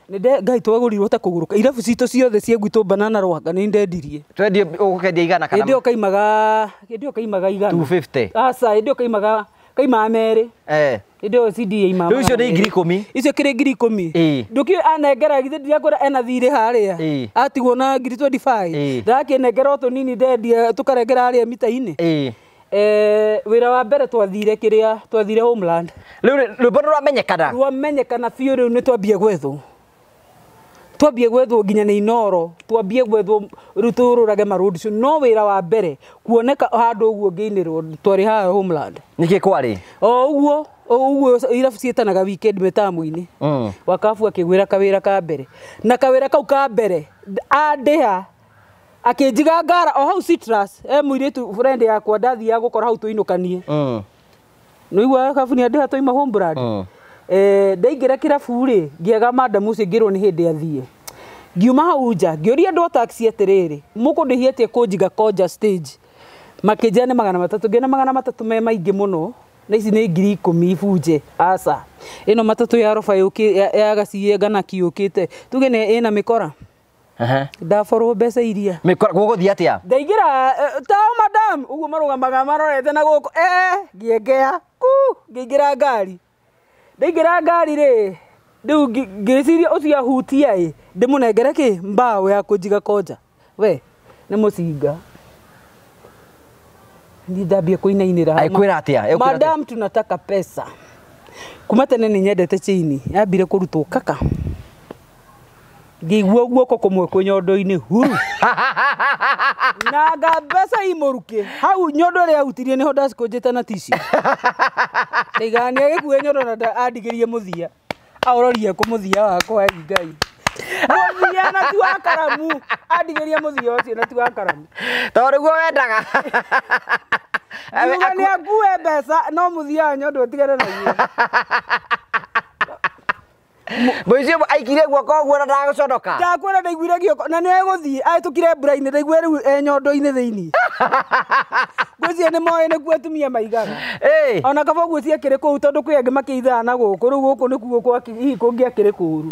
Ngai twagũrirwo ta kũgũrũka irabu citũ ciothe cia gwitũ banana rwanga nĩ ndendirie twendia ũgũkendia igana kana hĩndĩ ĩyo kaimaga igana 250 aca hĩndĩ ĩyo kaimaga kaima mere indo CD ima icio ni ngiri 10 icio kire ngiri 10 ndukio anengera githe ndiakora ena thire haria atigwo na ngiri 25 ndake nengera to nini ndendia tukarengera haria mita-ini wira wa mbere twathire Homeland riu bono rwamenyekana biũ riu ni twambie gwethwo nginya ni Inoro twambie gwethwo riu tururage maroad cio no wira wa mbere kuoneka handu uguo ngiinirwo twari ha Homeland niki kwari uguo irabu cietanaga weekend metamu-ini wakabu akigwira kawira ka mbere na kawira kau ka mbere andiha akinjiga ngara o hau Citrus muiritu friend yakwa ndathia gukora hau tuinukanie no igwa kabuni andiha toima Homeland ndaingira kirabu ri ngiaga madam ucio ngirwo ni hindi athie ngiuma hau nja ngioria ndo taxi atiriri mukundihie atie kunjiga Koja stage makijane 300 ngena 300 me maingi muno na ici ni ngiri 10 buje asa ino matatu ya rofa yuki ya gaciye ngana kiukite tuge ne ina mikora ndaforwo mbeca iria mikora guguthia atia ndaingira tao madam uguo marugamaga marorete na guko ngiengea ngiingira ngari ndaingira ngari ri riu ngiciria ucio hutia ndimunengere ki mbao ya kunjiga Koja we ni mucinga ndambia kuinainira aikwira atia madam tunataka pesa kuma tene ni nyendete chini yambire kurutwo kaka ngigua guoko kumwe kunyondo-ini huru na ngambesa imuruke hau nyondo ria utirie niho ndacikunjite na tici igani agikuwe nyondo na andigirie muthia aororie kumuthia wakwa ngai muthia na tu akaramu andigirie muthia ucio na tu akaramu tori guo wendaga ni akuwe mbeca no muthia nyondo tigane na guo Mwicio aikire guoko guo na ndaguconoka ndakwira ndaiguire gioko na ni eguthii atukire mbura-ini ndaigua riu nyondo-ini thiini ngwiciria ni moe nikuo atumia maigaga ona kaba guo ciakire kuu tondu kwi angi makiithaa na guku riu guku nikuo kwa hihi kungi akire kuru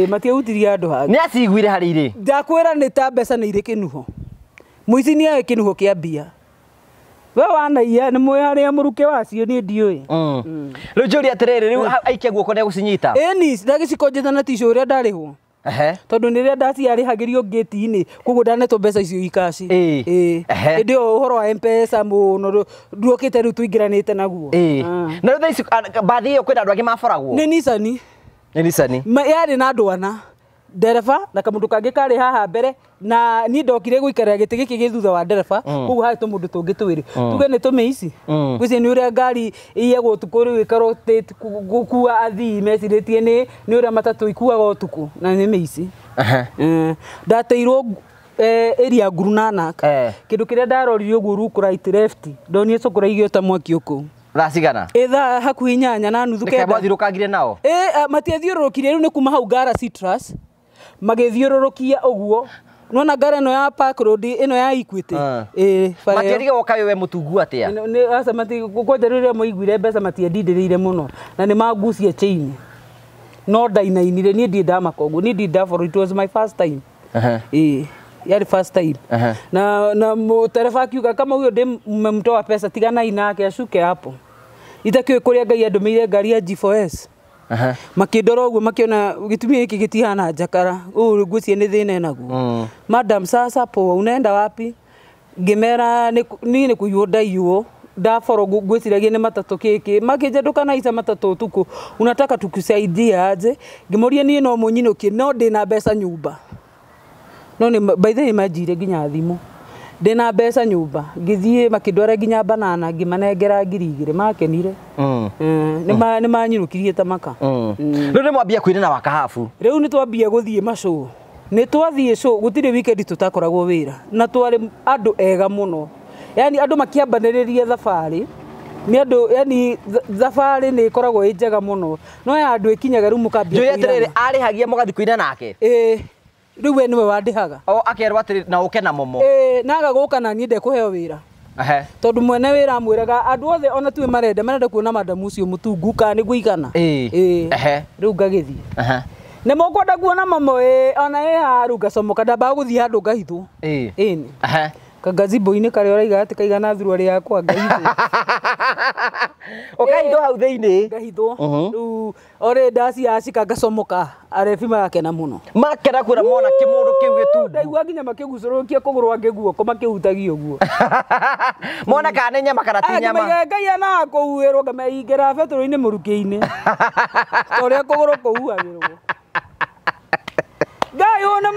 matiahutirie andu hangi ni aciguire hari iri ndakwira ni ta mbeca ni iri kinuho muici ni ae kinuho kia mbia we wanaia ni mwe haria muruke wacio ni ndiui riu njuri atiriri riu aikia guoko ni gucinyita ni ndagicinkonjete na ticio uria ndarihwo tondu ni ria ndaciarihagirio ngeti-ini koguo ndanetwo mbeca icio ikaci indi o uhoro wa M-Pesa muno nduokite riu tuingiranite naguo na riu thaici bathi iyo kwina andu angi maboragwo ni Nissan yari na andu ana ndereba na kamundu kangi kari haha mbere na ni ndokire guikarira giti giki githutha wa ndereba koguo hari tumundu tungi twiri tuge ni tumeici gwici ni uria ngari iyagwo utuku riu ikaro gukua athii meciritie ni uria matatu ikuaga utuku na ni meici ndateirwo area Nguru Nanak kindu kiria ndarorire uguo ruku right left ndonire cukura igiota mwaki uku racigana thaa hakuhi 8 na nuthu kenda mwathirukangire nao matiathiururukire riu ni kuma hau Ngara Citrus magithiururukia uguo nona ngara no ya Park Road ino ya Equity matiarige woka we mutungu atia ni asa mati gukwenderere muiguire mbeca matiendindirire muno na ni magucia chain no ndainainire ni ndinda makongo ni ndinda for it was my first time yari first time na mutereba akiuga kama huyo dem mmemtoa pesa tigana inake ashuke hapo itakiwe kuria ngai andumeire ngari ya G4S makindora uguo makiona gitumia hiki gitihana jakara ngwicie ni thina naguo madam sasa po unaenda wapi ngimera ni kuiyo ndaiyo ndaforo ngwiciragia ni matatu kiki makinjaduka na isa matatu utuku unataka tukusaidia aje ngimuria ni no munyinuki no ndina mbeca nyumba no ni by the way majire nginya thimu ndina mbeca nyumba ngithie makindwara nginya banana ngimanengera 2,000 makenire ni manyirukirie ta maka riu ni mwambia kwirina wa kahabu riu ni twambia guthie macu ni twathie show gutire weekend tutakoragwo wira na twari andu ega muno yani andu makiambaniririe thabari ni andu yani thabari ni koragwo njega muno no ya andu ikinyaga riu mukambia njui atiriri arihagia mugathi kwina nake riu we niwe wandihaga akerwa atiri na uke na momo naga guka na ni ndekuheo wira tondu mwene wira amwiraga andu othe ona tuwe marenda kuona madam ucio mutungu ka ni guigana riu ngagithie ne mokwenda kuona mamo ona haru ngacomoka ndamba guthie handu ngahithwo kagazimbo-inĩ karĩa ũraiga atĩ kaigana thuruarĩ yakwa ngaithwo Ũkaindwo hau thĩinĩ ngahithwo rĩu orĩ ndaciacika ngacomoka arebi magakena mũno makena kwĩra mona kĩmũndũ kĩu gĩtungu ndaigua nginya makĩgucũrũkia kũgũrũ angĩ guoko makĩhutagia ũguo mona kana nĩ nyama kana ti nyama ngai ana kũhuĩrwo ngameingĩra betũrũ-inĩ mũrukĩ-inĩ torĩa kũgũrũ kũhuagĩrwo ngai ũyũ nĩ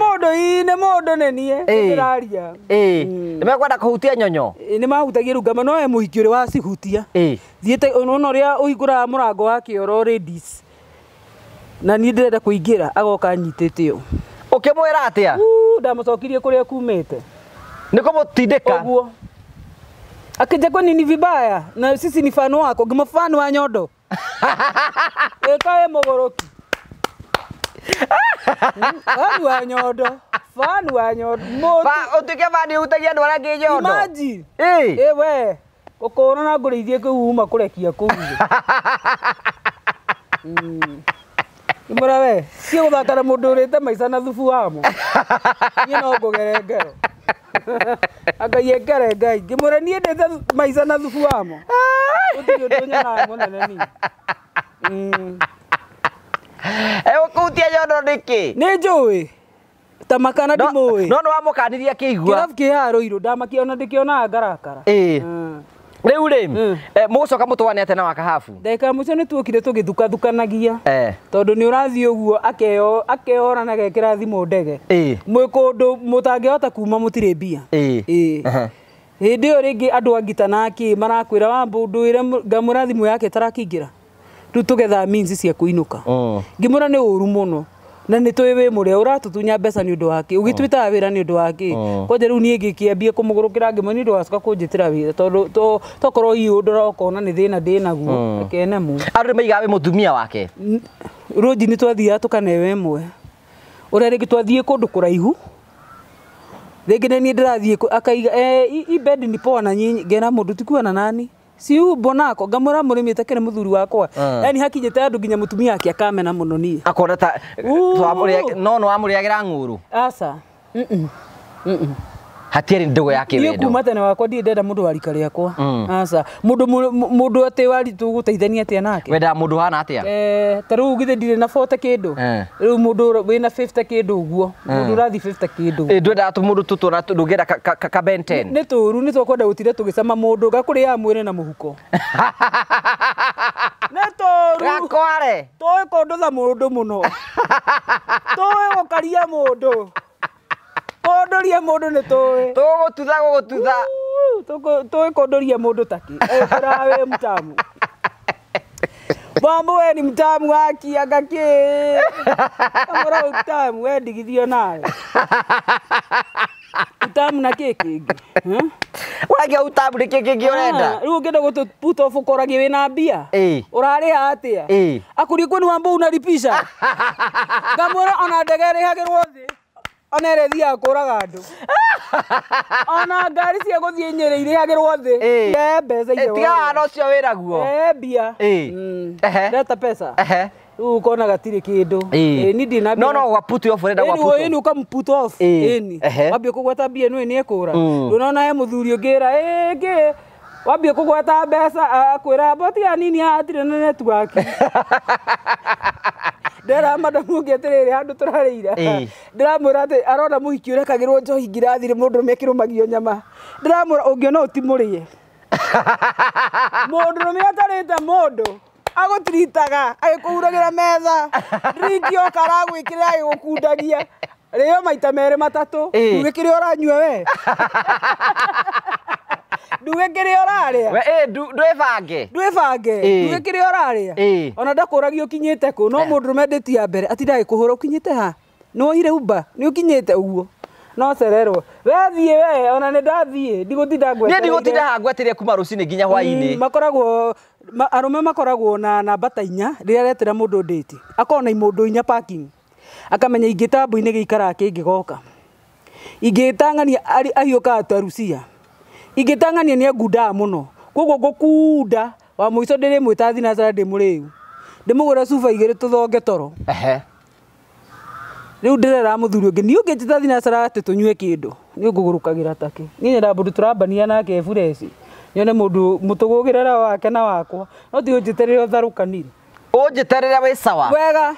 mũndũ nĩ niĩ ndĩraria nĩ mekwenda kũhutia nyonyo nĩ mahutagia rĩu ngama no mũhiki ũrĩ wacihutia thiĩte ona ũrĩa ũhingũraga mũrango wa kĩoro ladies na niĩ ndĩrenda kũingĩra agoka anyitĩte ũũ ũkĩmwĩra atĩa ndamũcokirie kũrĩa kumĩte nĩ kũmũtindĩka ũguo akija kwa nini vibaya na sisi ni fano wako ngima fano wa nyondo ekae mogoroki fano wa nyondo utuke fani utagia ndo rangi nyondo imagine we ukona na ngurithie kuuma kurekia kuu imura we si uthakara mundu urite maica na thubu wamo ni no ngugere ngero Agaye ngere ngai ngimura nie ndete maica na thubu wamo utiri undu nyana munene ni ukutia nyondo niki ni njui tamakana ndimui no wamukaniria kiigua kirabu kiharo iro ndamakiona ndikiona ngarakara riu ri mugucoka mutwane ate na wakahabu ndeka mucio ni tuokire tugithukanagia tondu ni urathi uguo akeora na gekira thimu ndege mwe kundu mutangihota kuma mutire mbia hindi yo ringi andu angita naki marakwira wambu nduire ngamura thimu yake tarakingira riu tugetha means cia kuinuka ngimura ni uru muno na nĩ tũĩ wĩ mũrĩa ũratutunya mbeca nĩ ũndũ wake ũgĩtwĩtaga wĩra nĩ ũndũ wake kwanja rĩu niĩ ngĩkĩambia kũmũgũrũkĩra ngĩmwe nĩ ũndũ wacoka kũnjĩtĩra wĩra tondũ tokorwo hiũ ndĩrokona nĩ thĩna ndĩnaguo akene mu andũ nĩ maigaga wĩ mũtumia wake rũnji nĩ twathiaga tũkanewe ĩmwe ũrĩa rĩngĩ twathiĩ kũndũ kũraihu rĩngĩ nĩ niĩ ndĩrathiĩ akaiga ibedi ni poa na nyinyi ngena mũndũ tikuana nani si bonako ngamura murimi takene muthuri wakwa yani hakinyete andu nginya mutumia yake akamena muno nie akona ta no amuriagira nguru asa hatiari ndogo yake wendo niĩ kuma tene wakwa ndĩ ndenda mũndũ warika rĩakwa asa mũndũ atĩ wari tũgũteithania atĩa nake wenda mũndũ hana atĩa ta rĩu githe ndirĩ na 40 kĩndũ rĩu mũndũ wĩna 50 kĩndũ ũguo mũndũ ũrathi 50 kĩndũ ndwenda atũ mũndũ tutũra ndũngĩenda ka Ben 10 nĩ tũru nĩ twakwenda gũtire tũgĩcama mũndũ gakũrĩa mwĩrĩ na mũhuko nĩ tũru gakware tũĩ kũndũtha mũndũ mũno tũĩ gũkaria mũndũ kondoria mundu ni tũĩ tũgũtutha tũĩ kondoria mũndũ taki tũrawe mtamu mambo we ni mtamu waki agaki amora mtamu we ndigithio nawe mtamu na kĩngĩ wagia utamu nĩ kĩngĩ ũrenda rĩu ngenda gũtũputa ũbũkoragia wĩna mbia ũrarĩa atĩa akũria kwani wambo unalipisha ngamwĩra ona ndege ĩrĩhagĩrwo thĩ ona ĩrĩthiaga kũraga andũ ona ngari cia gũthiĩ Nyĩrĩ irĩhagĩrwo thĩ mbeca icio tiga no cio wĩraguo mbia ndeta pesa rĩu ũkona gatirĩ kĩndũ ni ndina no gwaputu off ũrenda gwaputu ĩni ũkamputu off ĩni wambia kũgweta mbia nĩ nĩekũra ndũnona he mũthuri ũngĩra ĩngĩ wambia kũgweta mbeca akwĩra boti ya nini hatirĩ na network ndera madamu ngeterere handu turarĩira ndiramwĩra atĩ arona mũhiki ũrekagĩrwo njohi ngirathi mũndũ mekĩrũmagio nyama ndiramwĩra ũngĩona ũtimũrĩe mũndũ rũme atarĩte mũndũ agũtiritaga agĩkũhuragĩra metha rĩngĩ oka aragwĩkĩrĩra agĩgũkundagia rĩo maita merĩ matatũ nduge kĩrĩa ũranyua we nduge kĩrĩa ũrarĩa ndwĩbange nduge kĩrĩa ũrarĩa ona ndakũragio ũkinyĩte kũ no mũndũ rũme ndĩtia mbere atinda agĩkũhũra ũkinyĩte ha nĩwohire uba nĩ ũkinyĩte ũguo no cererwo we thiĩ we ona nĩ ndathiĩ ndigũtinda niĩ ndigũtinda haha ngwetereire kuma rũcinĩ nginya hwainĩ makoragwo arũme makoragwo na namba ta 4 rĩrĩa aretĩra mũndũ ndĩti akorwo na imũndũ 4 parking akamenya ingĩtambo-inĩ gĩikaraga kĩngĩgoka ingĩtang'ania ahiũkaga tarucia ingĩtang'ania nĩ angundaga mũno koguo ngũkunda wa mũico ndĩrĩmwĩta thinacara ndĩmũrĩu ndĩmũgũre cuba 2 tũthonge toro riu ndirera muthuri ungi ni ungi njita thinacara ati tunyue kindu ni ngugurukagira taki ni nyenda mundu turambania nake fresh nyone mundu mutugugirira wake na wakwa no ti unjiterere utharukanire unjiterere wi sawa wega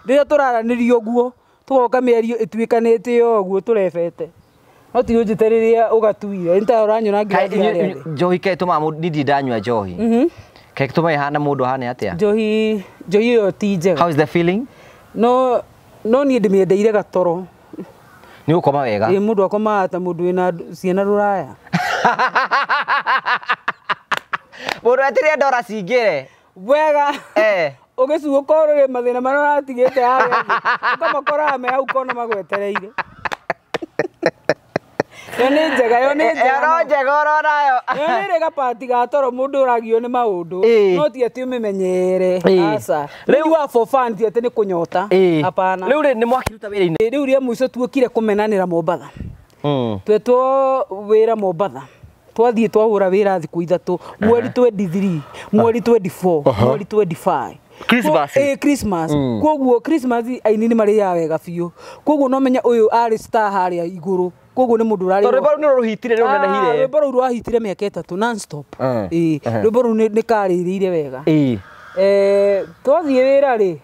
riria turaranirio guo tugoka mĩario ĩtuĩkanĩte ũguo tũrebete no ti unjiterere ugatuire nta uranyona nginya njohi ke tuma ndindi ndanyua njohi ke tuma ihana mundu hane atia njohi yo ti njega. How is the feeling? No ni ndimĩendeire gatoro ni ukoma wega mundu akoma ta mundu wina ciana ruraya mundu etirie ndora cingire wega ugicuka urire mathina maria uratigite haria ukamakora me hau kona magwetereire yo ni njega yo ni njega oronayo yo ni rega pati gatoro mundu uragio ni maundu no ti ati umimenyere asa riu wa for fun ti ati ni kunyota hapana riu ni mwakiruta wira-ini riu ria muico tuokire kumenanira Mombatha twetwo wira Mombatha twathie twahura wira thiku ithatu mweri 23 mweri 24 mweri 25 Christmas koguo Christmas aini ni mari ya wega biu koguo no menya uyu ari star haria iguru koguo ni mundu rari rwimbo ni ruhitire ni unenehire rwimbo ru rwahitire miaka 3 non stop rwimbo ru ni karirire wega twathie wira ri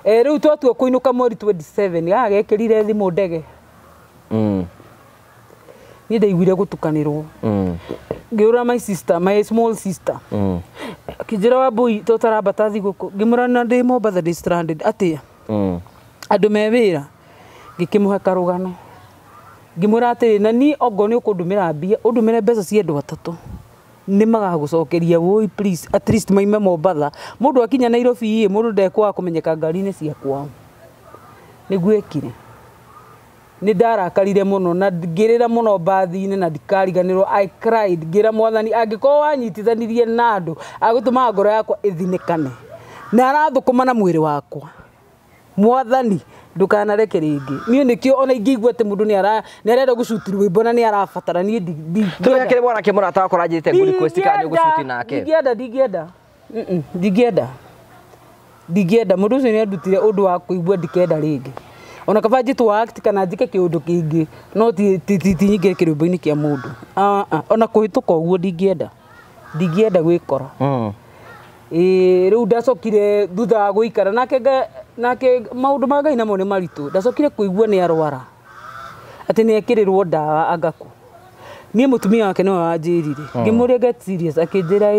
riu twatua kuinuka mweri 27 agekirire thimu ndege ni ndaiguire gutukanirwo ngiura my sister my small sister kijira wa boy totarambata thiguku ngimurana ndi Mombatha ndi stranded atia andu me wira ngikimuhe karugano ngimura ati na ni ogo ni ukundumira mbia undumire mbeca cia andu atatu ni magagucokeria woi please at least maime Mombatha mundu akinya Nairobi mundu ndekwa kumenyeka ngari-ini ciakwa niguekire ni ndarakarire muno na ngirira muno bathi-ini na ndikariganirwo I cried ngira mwathani angiko wanyitithanirie na andu agutuma ngoro yakwa ithinikane na arathukuma na mwiri wakwa mwathani ndukanareke ringi niĩ nikio ona ingĩigua ati mundu ni arenda gucuti rwimbo na ni arabatara ni tuya kire mwana ke murata wakora njite nguri request kana gucuti nake ndingĩenda mundu ucio ni andutire undu wa kuigua ndikenda ringi ona kaba njitwo act kana njike kiundu kingi no ti nyingire kirumbo-ini kia mundu ona kuhituka uguo ndingĩenda gwikora riu ndacokire thutha wa guikara nake maundu ma Ngai namo ni maritu ndacokire kuigua ni arwara ati ni ekirirwo ndawa agaku nie mutumia wake no wanjirire ngimuria get serious akinjira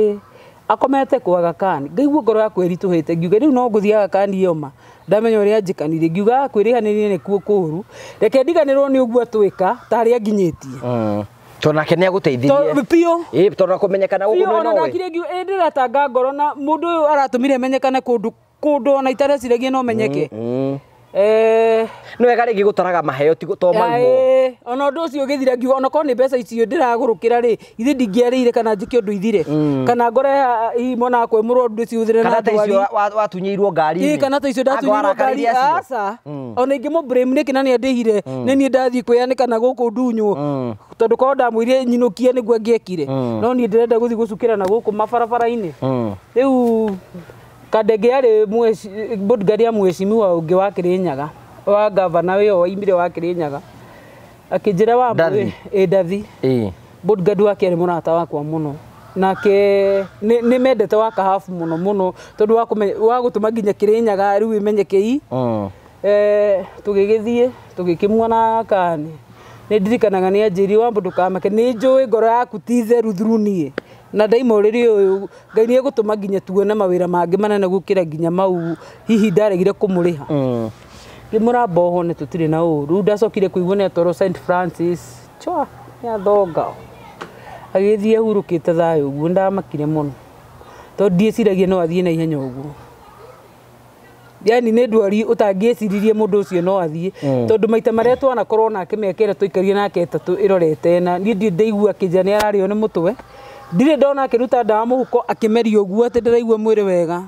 akomete kwaga kani ngaigua ngoro yakwa irituhite ngiuga riu no nguthiaga kani yoma ndamenya uria njikanire ngiuga kwirihanire ni kuo kuru reke ndiganirwo ni uguo twika tari anginyitie tonake ni aguteithirie pio tona kumenyekana guku no no ndakire ngiu ndiratanga ngoro na mundu uyu aratumire menyekane kundu ona itareciragia no menyeke no wega ringi gutaraga maheo ti to maruo ona ndu ucio githira ngiuga ona ko ni mbeca icio ndiragurukira ri ithi ndingĩarĩire kana njike undu ithire kana ngore mona kwe murwo ndu icio uthire na ndwari watunyiirwo ngari kana ta icio ndatunyiirwo ngari aca ona ingi mu blame ni kina ni andihire ni ni ndathi kweyanikana guku ndunyu tondu ko ndamwire nyinukie niguo ngiekire no ni ndirenda guthi gucukira na guku mabarabara-ini riu kadege ari bodyguard ya mheshimiwa ungi wa Kirinyaga wa governor we waimire wa Kirinyaga akijira wa ndathi bodyguard wake ari murata wakwa muno nake ni mendete wa kahafu muno tondu wa gutuma nginya Kirinyaga riu imenyekei tugigithie tugikimwana kani ni ndirikanaga ni anjiri wa mundu kamake ni njui ngoro yaku ti theru through nie na ndaimoriri uyu Ngai ni egutuma nginya tuone mawira mangi manene gukira nginya mau hihi ndaregire kumuriha ngimuramba oho ni tutire na uru ndacokire kuigua ni atoro St Francis chwa ya thonga agithie hurukite thayo uguo ndamakire muno to ndieciragia no athie na ihenya uguo yani ni ndwari utangĩciririe mundu ucio no athie tondu maita maria twanakorwo nake mekere tuikarie nake tatu irorete na ni ndaigua kija ni arario ni mutwe ndire ndona akiruta ndawa muhuko akimeria uguo ati ndiraigua mwiri wega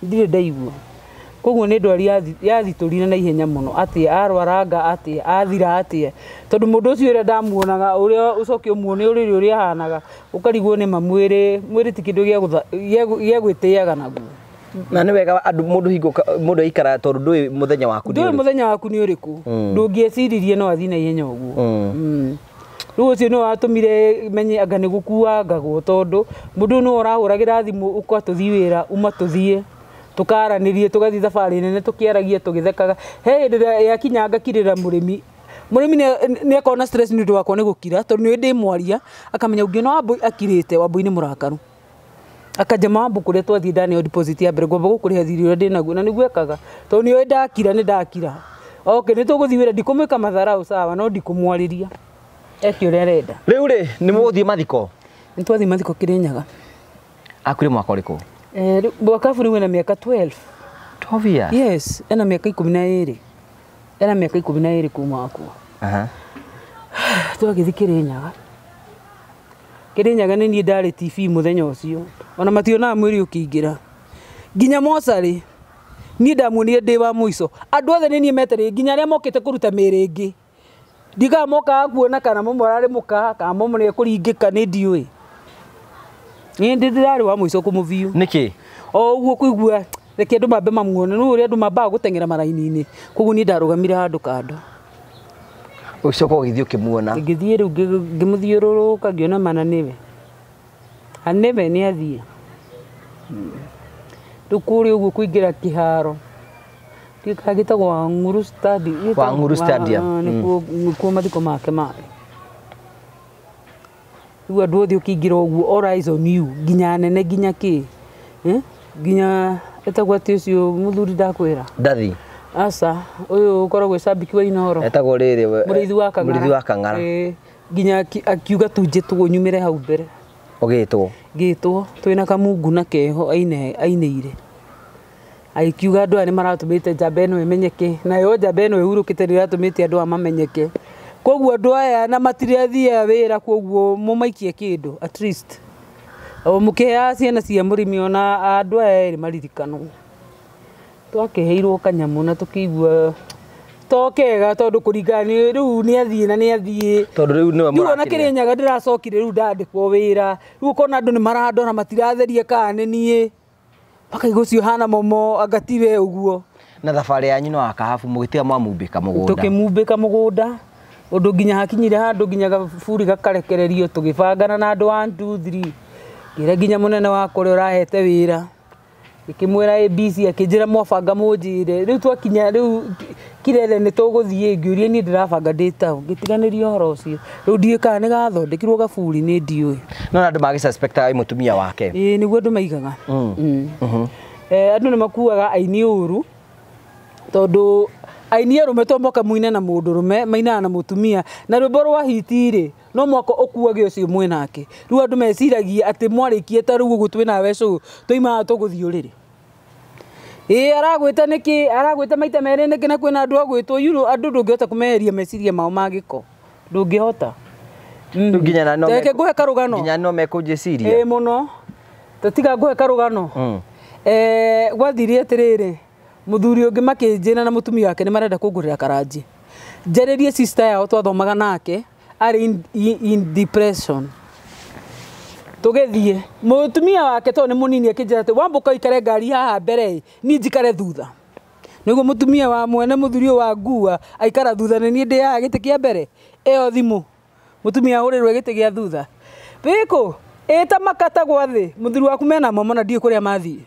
ndire ndaigua koguo ni ndwari yathitũrire na ihenya muno ati arwaranga ati athira ati tondu mundu ucio ria ndamuonaga uria ucoke umuone uriri uria hanaga ukarigwo ni mamwiri ti kindu gĩa gwĩtĩaga naguo Na nĩ wega andũ mũndũ aikara tondũ ndũĩ mũthenya waku ndũĩ mũthenya waku nĩ ũrĩkũ ndũngĩeciririe no athi na ihenya ũguo rĩu ũcio nĩ watũmire menye anga nĩ gũkua ngagwo tondũ mũndũ nĩ ũrahũragĩra thimũ ũgatũthiĩ wĩra uma tũthiĩ tũkaranĩrie tũgathiĩ thabarĩ nene tũkĩaragia tũgĩthekaga he hĩndĩ ĩrĩa yakinya ngakirĩra mũrĩmi nĩ akona stress nĩ ũndũ wakwa nĩ gũkira tondũ nĩ ndĩ mwaria akamenya ũngĩona Wambũi akirĩte Wambũi nĩ mũrakaru akajama Wambũi kũrĩa twathiĩ ndaneo deposit ya mbere ngwamba gũkũrĩha thirĩ ũrĩa ndĩnaguo na nĩguo ekaga tondũ nĩoĩ ndakira nĩ ndakira okay nĩ tũgũthiĩ wĩra ndikũmwĩka matharaũ sawa no ndikũmwarĩria eke ũrĩa arenda rĩu rĩ nĩ mũgũthiĩ mathiko nĩ twathiĩ mathiko Kĩrĩnyaga akurĩ mwaka ũrĩkũ Wakabu rĩu ena mĩaka 12 years yes ena mĩaka 12 ena mĩaka 12 kuma akuo twagĩthiĩ Kĩrĩnyaga Kĩrĩnyaga nĩ niĩ ndarĩ TV mũthenya ũcio ona mationaga mwĩrĩ ũkĩingĩra nginya mocarĩ niĩ ndamuonire ndĩ wa mũico andũ othe nĩ niĩ metereire nginya arĩa mokĩte kũruta mĩĩrĩ ĩngĩ ndiga moka kuona kana mũmwe ararĩ mũka kana mũmwe nĩ ekũringĩka nĩ ndiũĩ niĩ ndirarĩ wa mũico kũmũviu nĩkĩ o ũguo kũigua reke andũ mambe mamuone nĩ ũrĩa andũ mambaga gũteng'era maraini-inĩ koguo niĩ ndarũgamire handũ kando ũcoka ũgĩthiĩ ũkĩmuona ngĩthiĩ rĩu ngĩmũthiũrũrũka ngĩona mana nĩwe nĩwe nĩ athiĩ rĩu kũrĩa ũguo kũingĩra kĩharo gĩtagwo Wang'uru Stadium Wang'uru Stadium nĩkuo mathiko make marĩ rĩu andũ othe ũkĩingĩra ũguo all eyes on you nginya nene nginya kĩ nginya etagwo atĩ ũcio mũthuri ndakwĩra ndathi aca ũyũ ũkoragwo cambiki wa Inooro etagwo rĩrĩ mũrĩithi wa Kang'ara nginya akiuga tunjĩtwo nyumĩre hau mbere gĩtwo twĩna kamungu na keho ainĩire aikiuga andũ aya nĩ maratũmĩte njamba ĩno ĩmenyeke nayo njamba ĩno ĩhurũkĩte nĩ ĩratũmĩte andũ aya mamenyeke koguo andũ aya na matirathiaga wĩra koguo mũmaikie kĩndũ at least mũkĩheaga ciana cia mũrĩmi ona andũ aya erĩ maririkanwo twakĩheirwo kanyamũ na tũkĩigua tokega tondũ kũringana rĩu nĩ athiĩ na nĩ athiĩ tondũ rĩu nĩwe mũrakĩrĩria ona Kĩrĩnyaga ndĩracokire rĩu ndandĩkwo wĩra rĩu ũkona andũ nĩ marandora matiratheria kana nĩ niĩ makaigua ũcio hana momo anga tiwe ũguo na thabarĩ yanyu no akahabu mũgĩtiga mwamumbĩka mũgũnda tũkĩmumbĩka mũgũnda ũndũ nginya hakinyire handũ nginya gaburi gakarekererio tũgĩbangana na andũ 1 2 3 ngĩra nginya mũnene wakwa ũrĩa ũrahete wĩra ngĩkĩmwĩra ABC akĩnjĩra mwabanga mũnjĩre rĩu twakinya rĩu Kirere nĩ tũgũthiĩ ngĩũria niĩ ndĩrabanga ndĩ taũ ngĩtiganĩria ũhoro ũcio rĩu ndiũĩ kana nĩ gathondekirwo gaburi nĩ ndiũĩ no andũ magĩsuspectaga mũtumia wake nĩguo andũ maigaga andũ nĩ makuaga aini ũru tondũ aini arũme to mwaka muine na mũndũrũme mainaga na mũtumia na rwĩmbo rwa hiti-rĩ no mwaka ũkuage ũcio mwenake rĩu andũ meciragia atĩ mwarĩkie ta rĩu ũguo twĩnawe cũ tũimaga tũgũthiĩ ũrĩrĩ aragwĩta nĩkĩ aragwĩta maita merĩ nĩkĩ na kwĩna andũ agwĩtwo andũ ndũngĩhota kũmeheria meciria mao ma gĩko ndũngĩhota reke ngũhe karũgano nginya no mekũnjĩciria mũno tatiga ngũhe karũgano gwathire atĩrĩrĩ mũthuri ũngĩ makĩnjĩra na mũtumia wake nĩ marenda kũngũrĩra karanji njarĩrie sister yao twathomaga nake arĩ in depression tũgĩthiĩ mũtumia wake to nĩ mũnini akĩnjĩra atĩ wambũka ikare ngari haha mbere niĩ njikare thutha nĩguo mũtumia wa mwene mũthuri ũyũ wa ngua aikara thutha nĩ niĩ ndĩ haha gĩtĩ kĩa mbere ĩyo thimũ mũtumia ahũrĩrwo gĩtĩ gĩa thutha wĩkũ ĩta makata gwa thĩ mũthuri waku mena momo na ndiĩ kũrĩa mathiĩ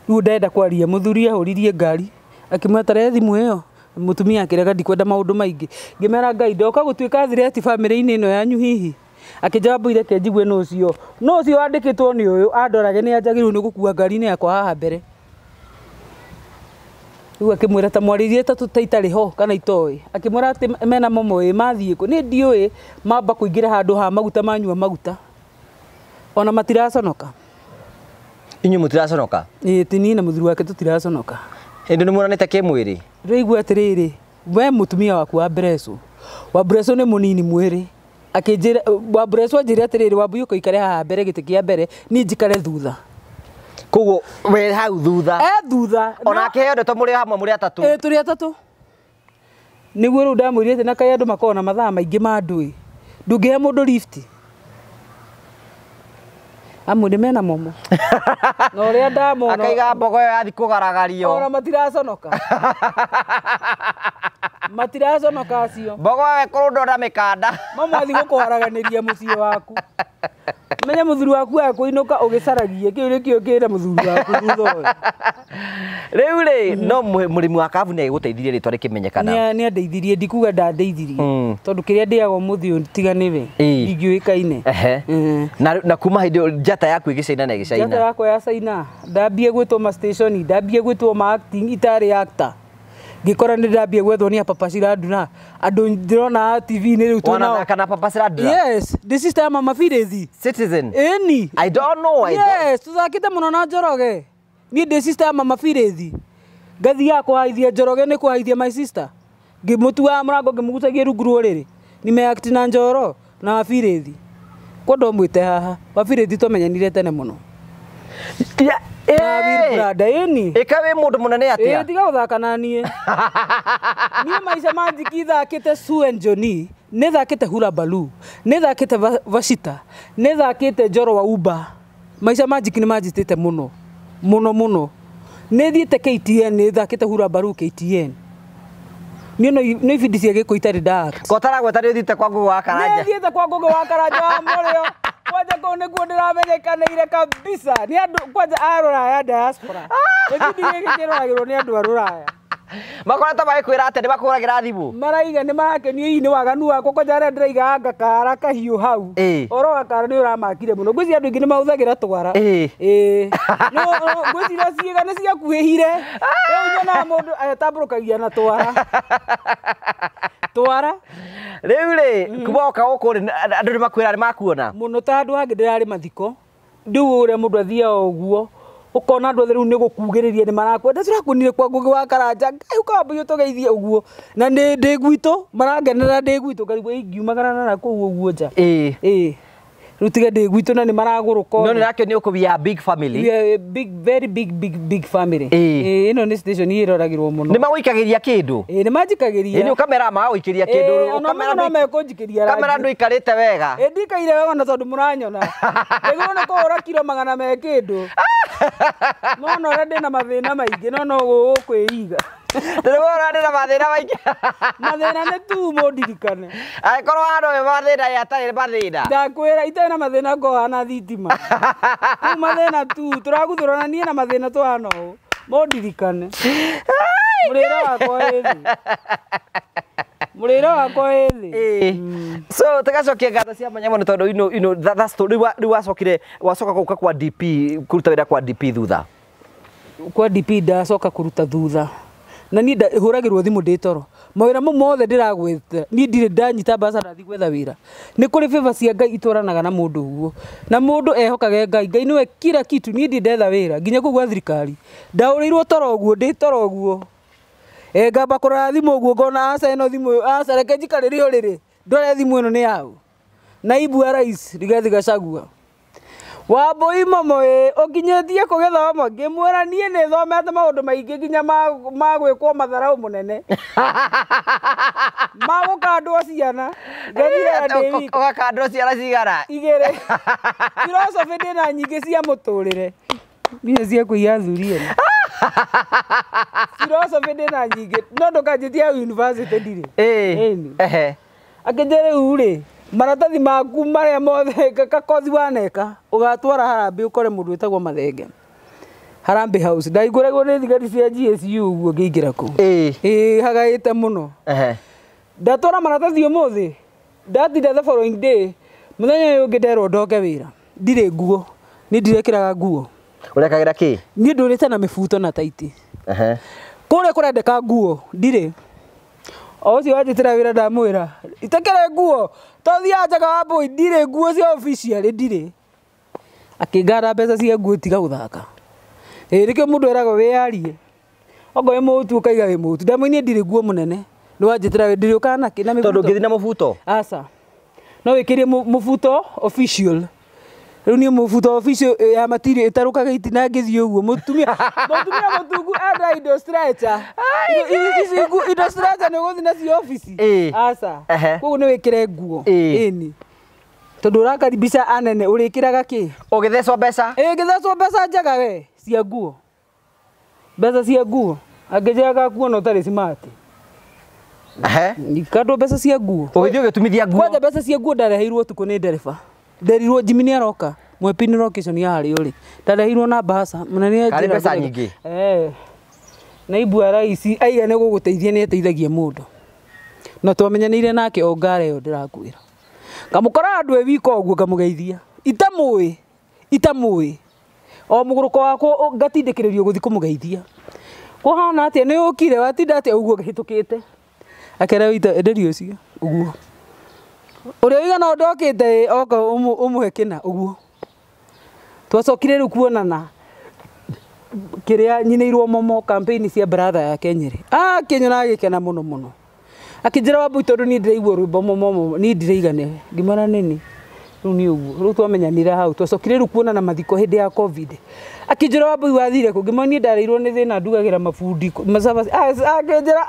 rĩu ndenda kwaria mũthuri ahũririe ngari akĩmweta rehe thimũ ĩyo mũtumia akĩrega ndikwenda maũndũ maingĩ ngĩmera Ngai ndoka gũtuĩka threat family-inĩ ĩno yanyu hihi akĩnjambũire kenjigue no ũcio wandĩkĩtwo nĩ ũyũ andorage nĩ anjagĩrĩirwo nĩ gũkua ngari-inĩ yakwa haha mbere rĩu akĩmwĩra ta mwarĩrie ta itarĩ ho kana itoĩ akĩmwĩra atĩ mena momo mathiĩ kũ nĩ ndiũĩ mamba kũingĩra handũ ha maguta manyua maguta ona matiraconoka inyuĩ mũtiraconoka ti niĩ na mũthuri wake tũtiraconoka hĩndĩ nĩ muonanĩte kĩmwĩrĩ rĩu atĩrĩrĩ we mũtumia waku wa Mbereco nĩ mũnini mwĩrĩ akĩnjĩra Wambũreco anjĩre atĩrĩrĩ Wambũi ũkoikare haha mbere gĩtĩ kĩa mbere niĩ njikare thutha koguo we hau thutha thutha onake endetwo mũrĩ hamwe mũrĩ atatũ tũrĩ atatũ nĩguo rĩu ndamwĩrire atĩ na kaĩ andũ makoragwo na mathaa maingĩ ma ndũĩ ndũngĩhe mũndũ lift Amwe mena momo. Na uria ndamona. Akaiga mbogo yo yathi kugaragario. Ora matiraconoka. Matiraconoka acio. Mbogo we kurundo na mikanda. Mama athi gukwaraganiria mucii waku. Menya muthuri waku akuinuka ugicaragie kiu nikio kira muthuri waku thutha. Riu ri no murimi wa kabu ni guteithirie ritwa rikimenyekana. Ni andeithirie ndikuga ndandeithirie. Tondu kiria ndiago muthio tiganiwe. Ndingĩũĩkaine. Na kuma hindi njata yaku igicaina na igicaina. Njata yakwa ya caina ndambie gwitwo ma station, ndambie gwitwo ma acting itari actor. Ngikora ni ndambie gwethwo ni Papa Ciraduna. Andu ndirona TV ni riu tuna. Wana kana Papa Ciraduna? Yes, the sister Mama Firethi. Citizen. Eni. I don't know. Yes, tuthakite muno na Njoroge. Ni the sister Mama Firethi. Ngathi yakwa haithia Njoroge ni kuhaithia my sister. Ngimutua murango ngimugucagia rungu rũrĩrĩ. Ni me act na Njoro na Firethi. Ko ndomwite haha. Firethi tumenyanire tene muno. Brada eni. Ikawe mundu munene atia. Tiga guthaka na nie. Nie Maisha Magic thakite Sue Njoni, ni thakite Hula Baloo, ni thakite Vashita, ni thakite Njoro wa Uba. Maisha Magic ni majitite muno. Muno. Ni thiite KTN ni thakite Hula Baloo KTN. No ibindi cia giko itari dark. Kotara gwetari uthite kwa Ngugi wa Karanja. Ni thiite kwa Ngugi wa Karanja wa Murio. Kwanja ko niguo ndiramenyekanaire kabisa. Ni andu kwanja arora ya diaspora. Ibindi giki kiroragirwo ni andu aruraya. Makoretwo magikwira ati ni bakuragira thimu. Maraiga ni marakenio ini waganu wako kwanja aria ndiraiga ngakara kahiu hau. Oro gakara ni uramakire muno. Ngwisi andu ingi ni mahuthagira twara. No ngwisi na ciiga ni ciakuhihire. Riu nyona mundu atamburukagia na twara. Twara. Riu ri kuboka guku andu ni makwira ni makuona. Muno ta andu angi ndirari mathiko. Ndiu uria mundu athia uguo. Ukona andu riu ni gukugiriria ni marakwenda turakunire kwa Ngugi wa Karanja. Ngai ukambia tugeithie uguo. Na ndi gwitu marangenera ndi gwitu karigwo ingiumagana na kuu uguo nja. Rutiga ndi gwitu na ni maraguruka. No ni rakio ni ukubia big family. Yeah, very big family. Ino ni station iroragirwo muno. Ni maguikagiria kindu. Ni majikagiria. Ni ukamera maguikiria kindu. Kamera no mekunjikiria. Kamera ndu ikarite wega. Ndikaire wega na tondu muranyona. Niguo ni kuhura kilo magana me kindu. No rende na mathina maingi no gukwiiga. Ndirwora ndina mathina maingi. Mathina ni tu mundirikane. Aikorwo andu mathina yatari mathina. Ndakwira itena mathina ko ana thitima. Ku mathina tu turaguthurana nie na mathina twano. Mundirikane. Murira wakwa ethi. So tagacokia ngatho cia manyamo ni tondu ino that story ri wacokire wacoka guka kwa DP kuruta wira kwa DP thutha. Kwa DP ndacoka kuruta thutha. Na ni huragirwo thimu ndi toro. Mawira mo mothe ndiragwete. Ni ndire ndanyita basa ndathi gwetha wira. Ni kuri favor cia Ngai ituranaga na mundu uguo. Na mundu ehokage Ngai. Ngai niwe kila kitu ni ndetha wira. Nginya kugwa thirikari. Ndaurirwo toro uguo ndi toro uguo. Ngamba kurora thimu uguo ngona aca ino thimu aca reke njikaririo riri. Ndore thimu ino ni yau. Naibu wa rais Rigathi Gachagua. Wambui momo ukinyetie kugithoma ngimwira nie ni thomete maundu maingi nginya magwikwo matharau munene. Magukandwo ciana. Ngathira ndi ukakandwo ciana cigara. Igere. Philosophy ndina nyingi cia muturire. Mie cia kuiya thuria. Philosophy ndina nyingi. No ndukanjitia university ndire. Akinjere uri. Maratathi maku maria mothe kakothi waneka ugatwara Harambe ukore mundu wetagwo Mathenge. Harambe House ndaiguragwo ni thigari cia GSU uguo ngiingira ku. Hagaite muno. Ndatwara maratathi umuthi. Ndatinda the following day. Muthenya uyu ngiderwo ndoke wira. Ndire nguo. Ni ndirekiraga nguo. Urekagira ki? Ni ndurite na mifuto na taiti. Kure kurendeka nguo. Ndire. Ocio wajitira wira ndamwira. Itekere nguo. Tothia njaga wa boy ndire nguo cia official ndire. Akingara mbeca cia nguo tiga guthaka. Rike mundu erago wiarie. Ogo mutu ukaiga wi mutu. Ndamwini ndire nguo munene. Ni wajitira we ndire ukana kina mifuto. Tondu ngithi na mufuto. Asa. No wikirie mufuto official. Riu ni mufuto official ya material itarukaga itina ngithi uguo mutumia mutungu ada indo stretcher. Indo stretcher ni guthi na ci office. Asa. Koguo ni wikire nguo. Eni. tondu urakaribisha anene urikiraga ki ugithecwo mbeca ngithecwo mbeca njega we cia nguo mbeca cia nguo angĩnjaga kuona ũtarĩ smart ikandwo mbeca cia nguo ũgĩthiĩ ũgĩtumithia nguo kwanja mbeca cia nguo ndareheirwo ũtukũ nĩ ndereba nderirwo Jimmy nĩ aroka mwepini location ya harĩ ũrĩ ndareheirwo na mbaca mũnene karĩ mbeca nyingĩ naibu wa rais aiga nĩ gũgũteithia nĩ ateithagia mũndũ na twamenyanĩire nake o ngara ĩyo ndĩrakwĩra ngamũkora andũ ewika ũguo ngamũgeithia itamũĩ o mũgũrũko wako ngatindĩkĩrĩrio gũthiĩ kũmũgeithia kũhana atĩa nĩ ũkire watinda atĩa ũguo gĩhĩtũkĩte akera wita enderio ũcio ũguo ũrĩa ũigana ndokĩte oka ũmũhe kĩna ũguo twacokire rĩu kuonana kĩrĩa nyinĩirwo momo campaign cia brother ya Kenyere kĩnyona gĩkena mũno akĩnjĩra Wambui tondũ niĩ ndĩraigua rwĩmbo momo niĩ ndĩraigane ngimana nini rĩu nĩ ũguo rĩu twamenyanire hau twacokire rĩu kuonana mathiko hĩndĩ ya covid akĩnjĩra Wambui wathire kũ ngimana niĩ ndareirwo nĩ thĩna ndugagĩra mabundi macabaci akĩnjĩra